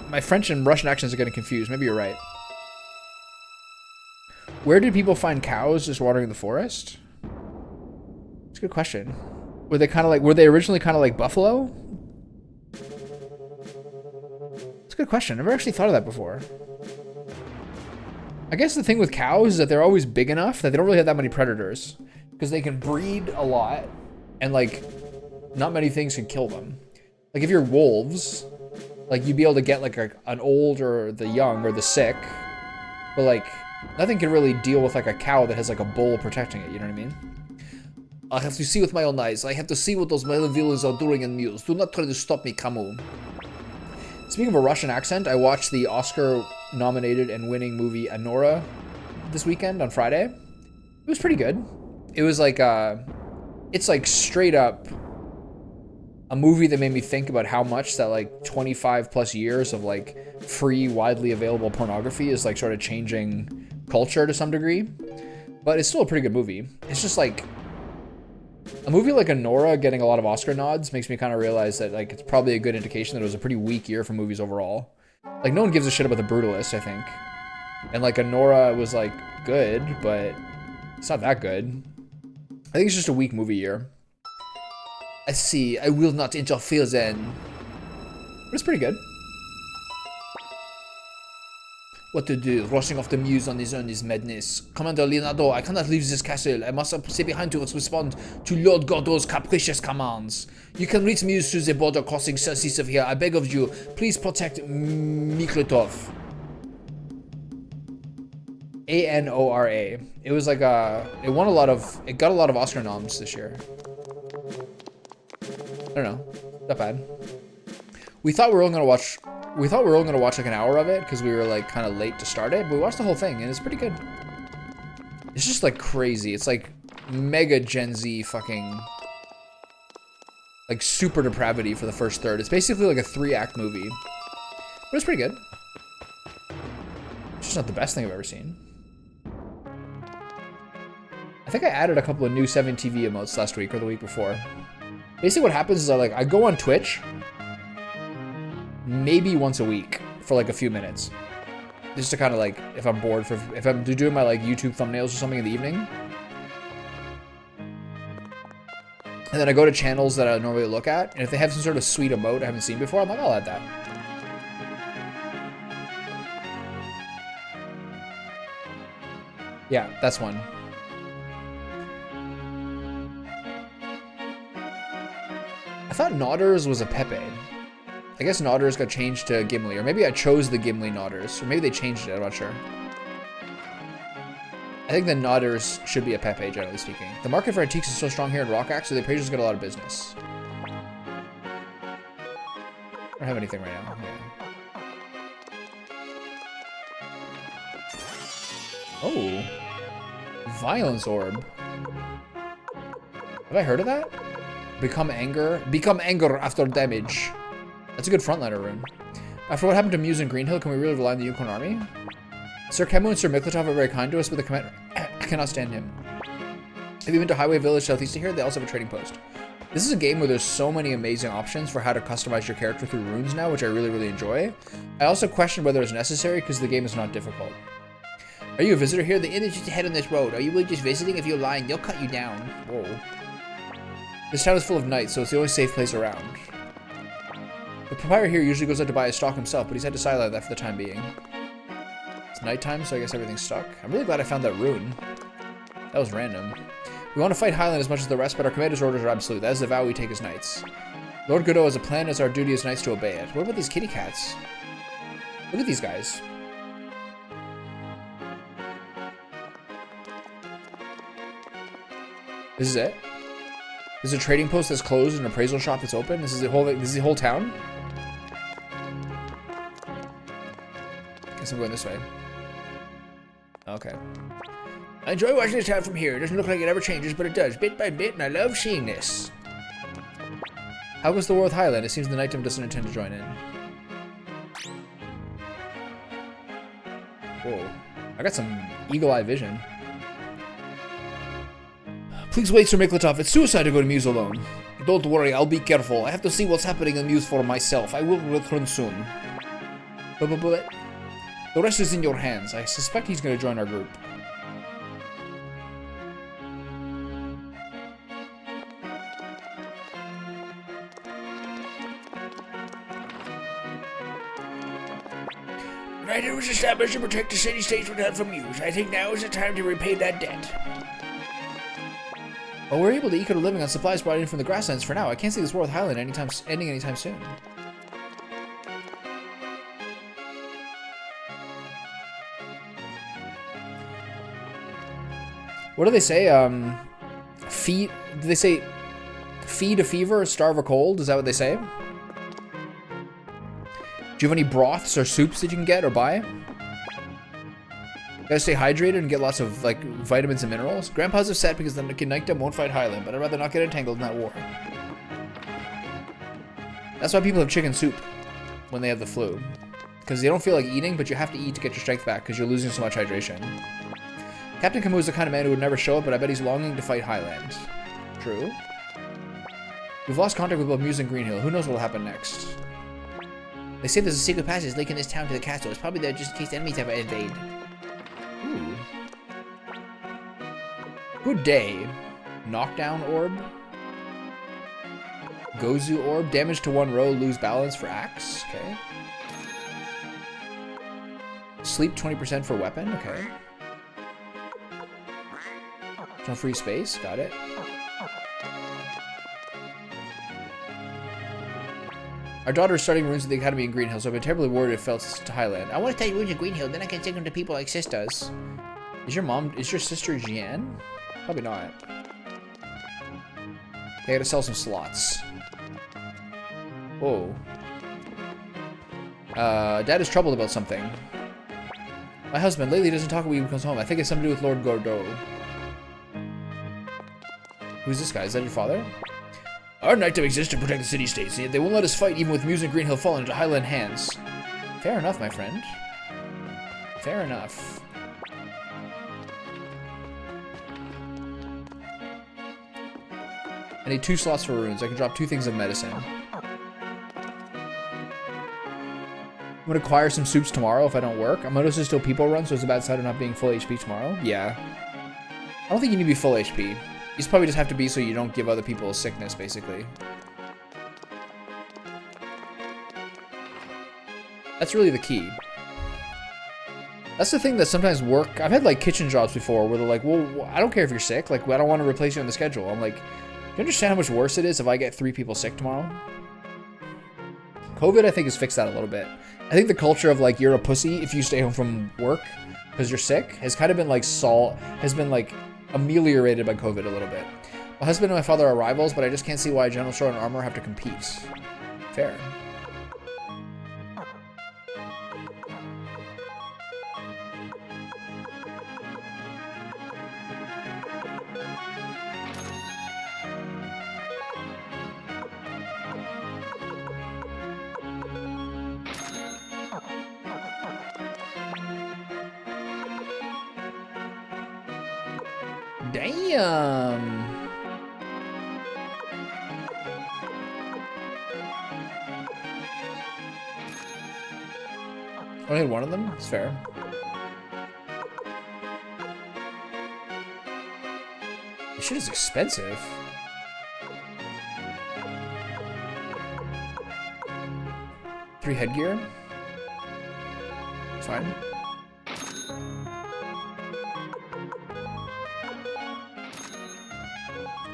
my French and Russian accents are getting confused. Maybe you're right. Where did people find cows just watering the forest? It's a good question. Were they originally kind of like buffalo? It's a good question. I've never actually thought of that before. I guess the thing with cows is that they're always big enough that they don't really have that many predators. Because they can breed a lot, and like, not many things can kill them. Like if you're wolves, like you'd be able to get like an old or the young or the sick, but like nothing can really deal with like a cow that has like a bull protecting it, you know what I mean? I have to see with my own eyes. I have to see what those villains are doing in Muse. Do not try to stop me, Camus. Speaking of a Russian accent, I watched the Oscar-nominated and winning movie Anora this weekend on Friday. It was pretty good. It was like, it's like straight up a movie that made me think about how much that like 25 plus years of like free, widely available pornography is like sort of changing culture to some degree. But it's still a pretty good movie. It's just like, a movie like Anora getting a lot of Oscar nods makes me kind of realize that like it's probably a good indication that it was a pretty weak year for movies overall. Like no one gives a shit about The Brutalist, I think. And like Anora was like good, but it's not that good. I think it's just a weak movie year. I see. I will not interfere then. But it's pretty good. What to do? Rushing off the Muse on his own is madness. Commander Leonardo, I cannot leave this castle. I must stay behind to respond to Lord Gordo's capricious commands. You can reach Muse through the border crossing southeast of here. I beg of you, please protect Miklatov. Anora. It was like it got a lot of Oscar noms this year. I don't know, not bad. We thought we were only gonna watch like an hour of it because we were like kind of late to start it, but we watched the whole thing and it's pretty good. It's just like crazy. It's like mega Gen Z fucking like super depravity for the first third. It's basically like a 3-act movie, but it's pretty good. It's just not the best thing I've ever seen. I think I added a couple of new 7TV emotes last week or the week before. Basically what happens is I go on Twitch maybe once a week for like a few minutes. Just to kind of like, if I'm bored, if I'm doing my like YouTube thumbnails or something in the evening. And then I go to channels that I normally look at, and if they have some sort of sweet emote I haven't seen before, I'm like, I'll add that. Yeah, that's one. I thought Nodders was a Pepe. I guess Nodders got changed to Gimli, or maybe I chose the Gimli Nodders, or maybe they changed it, I'm not sure. I think the Nodders should be a Pepe, generally speaking. The market for antiques is so strong here in Rockaxe, so the appraisers get a lot of business. I don't have anything right now. Yeah. Oh. Violence Orb. Have I heard of that? Become anger. Become anger after damage. That's a good frontliner rune. After what happened to Muse and Greenhill, can we really rely on the Unicorn Army? Sir Kemu and Sir Miklatov are very kind to us, but the commander I cannot stand him. Have you been to Highway Village southeast of here? They also have a trading post. This is a game where there's so many amazing options for how to customize your character through runes now, which I really, really enjoy. I also question whether it's necessary because the game is not difficult. Are you a visitor here? The inn is just ahead on this road. Are you really just visiting? If you're lying, they'll cut you down. Whoa. This town is full of knights, so it's the only safe place around. The proprietor here usually goes out to buy his stock himself, but he's had to sideline that for the time being. It's nighttime, so I guess everything's stuck. I'm really glad I found that rune. That was random. We want to fight Highland as much as the rest, but our commander's orders are absolute. That is the vow we take as knights. Lord Godot has a plan, it's our duty as knights to obey it. What about these kitty cats? Look at these guys. This is it? There's a trading post that's closed and an appraisal shop that's open. This is the whole town? Guess I'm going this way. Okay. I enjoy watching this town from here. It doesn't look like it ever changes, but it does, bit by bit, and I love seeing this. How goes the war with Highland? It seems the Knightum doesn't intend to join in. Whoa. I got some eagle-eye vision. Please wait, Sir Miklatov. It's suicide to go to Muse alone. Don't worry, I'll be careful. I have to see what's happening in Muse for myself. I will return soon. But the rest is in your hands. I suspect he's going to join our group. Knighton was established to protect the city-states without from Muse. I think now is the time to repay that debt. Well, we're able to eke out a living on supplies brought in from the grasslands for now. I can't see this war with Highland ending anytime soon. What do they say? Feed? Do they say feed a fever, starve a cold? Is that what they say? Do you have any broths or soups that you can get or buy? Gotta stay hydrated and get lots of, like, vitamins and minerals. Grandpa's upset because the Knightum won't fight Highland, but I'd rather not get entangled in that war. That's why people have chicken soup when they have the flu. Because they don't feel like eating, but you have to eat to get your strength back because you're losing so much hydration. Captain Camus is the kind of man who would never show up, but I bet he's longing to fight Highland. True. We've lost contact with both Muse and Greenhill. Who knows what will happen next? They say there's a secret passage linking this town to the castle. It's probably there just in case the enemies ever invade. Ooh. Good day. Knockdown orb. Gozu orb. Damage to one row, lose balance for axe. Okay. Sleep 20% for weapon. Okay. No free space. Got it. Our daughter is studying runes at the academy in Greenhill, so I've been terribly worried if it fell to Highland. I want to study runes in Greenhill, then I can take them to people like Sis does. Is your sister Jeanne? Probably not. Okay, I gotta sell some slots. Whoa. Dad is troubled about something. My husband lately doesn't talk when he comes home. I think it's something to do with Lord Godot. Who's this guy? Is that your father? Our Knightum exists to protect the city-states, yet they won't let us fight even with Muse and Greenhill falling into Highland hands. Fair enough, my friend. Fair enough. I need 2 slots for runes. I can drop 2 things of medicine. I'm gonna acquire some soups tomorrow if I don't work. I'm noticing still people run, so it's a bad side of not being full HP tomorrow. Yeah. I don't think you need to be full HP. You probably just have to be so you don't give other people a sickness, basically. That's really the key. That's the thing that sometimes work. I've had like kitchen jobs before where they're like, well, I don't care if you're sick. Like, I don't want to replace you on the schedule. I'm like, do you understand how much worse it is if I get 3 people sick tomorrow? COVID, I think, has fixed that a little bit. I think the culture of like, you're a pussy if you stay home from work because you're sick has kind of been like ameliorated by COVID a little bit. My husband and my father are rivals, but I just can't see why a general store and Armor have to compete. Fair. Damn. Only had one of them? It's fair. This shit is expensive. Three headgear? It's fine.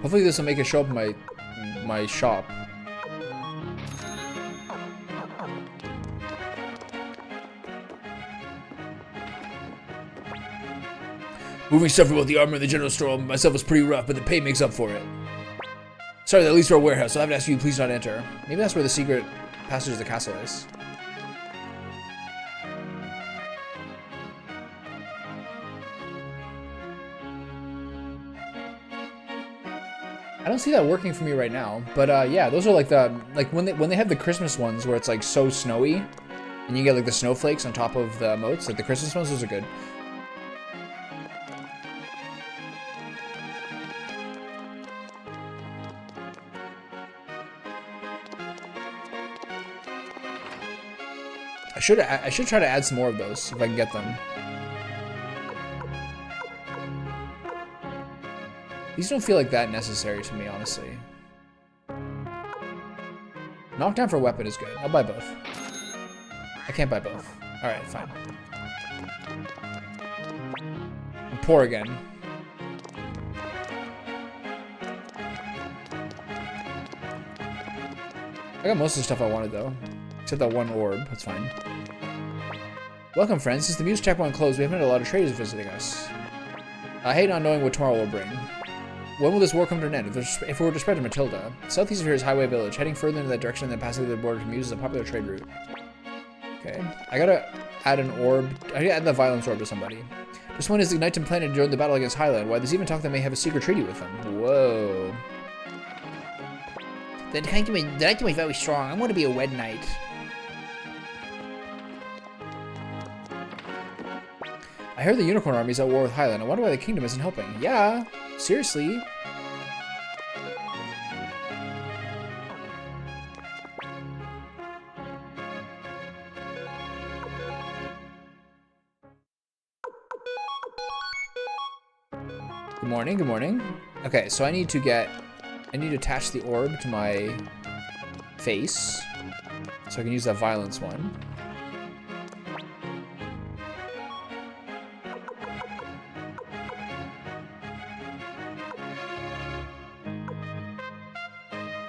Hopefully this will make it show up in my shop. Moving stuff about the armor in the general store myself was pretty rough, but the pay makes up for it. Sorry, that leads to our warehouse. I'll have to ask you, please not enter. Maybe that's where the secret passage of the castle is. I don't see that working for me right now, but yeah, those are like when they have the Christmas ones where it's like so snowy, and you get like the snowflakes on top of the emotes, like the Christmas ones, those are good. I should try to add some more of those if I can get them. These don't feel like that necessary to me, honestly. Knockdown for weapon is good. I'll buy both. I can't buy both. Alright, fine. I'm poor again. I got most of the stuff I wanted, though. Except that one orb. That's fine. Welcome, friends. Since the music checkpoint closed, we haven't had a lot of traders visiting us. I hate not knowing what tomorrow will bring. When will this war come to an end? If we were to spread to Matilda, southeast of here is Highway Village. Heading further into that direction and then passing through the border to Muse is a popular trade route. Okay. I gotta add an orb. I gotta add the violence orb to somebody. This one is the Ignite planet during the battle against Highland. Why, there's even talk that may have a secret treaty with them. Whoa. The Night is very strong. I want to be a Wed Knight. I heard the Unicorn Army is at war with Highland. I wonder why the kingdom isn't helping. Yeah, seriously. Good morning, good morning. Okay, so I need to attach the orb to my face so I can use that violence one.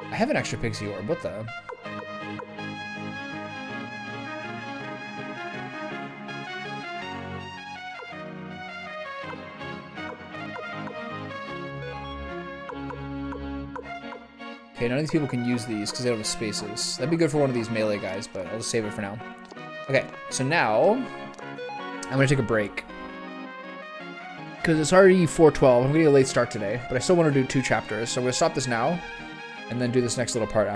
I have an extra pixie orb. What the? Okay, none of these people can use these because they don't have spaces. That'd be good for one of these melee guys, but I'll just save it for now. Okay, so now I'm gonna take a break because it's already 4:12. I'm getting a late start today, but I still want to do 2 chapters, so I'm gonna stop this now and then do this next little part after.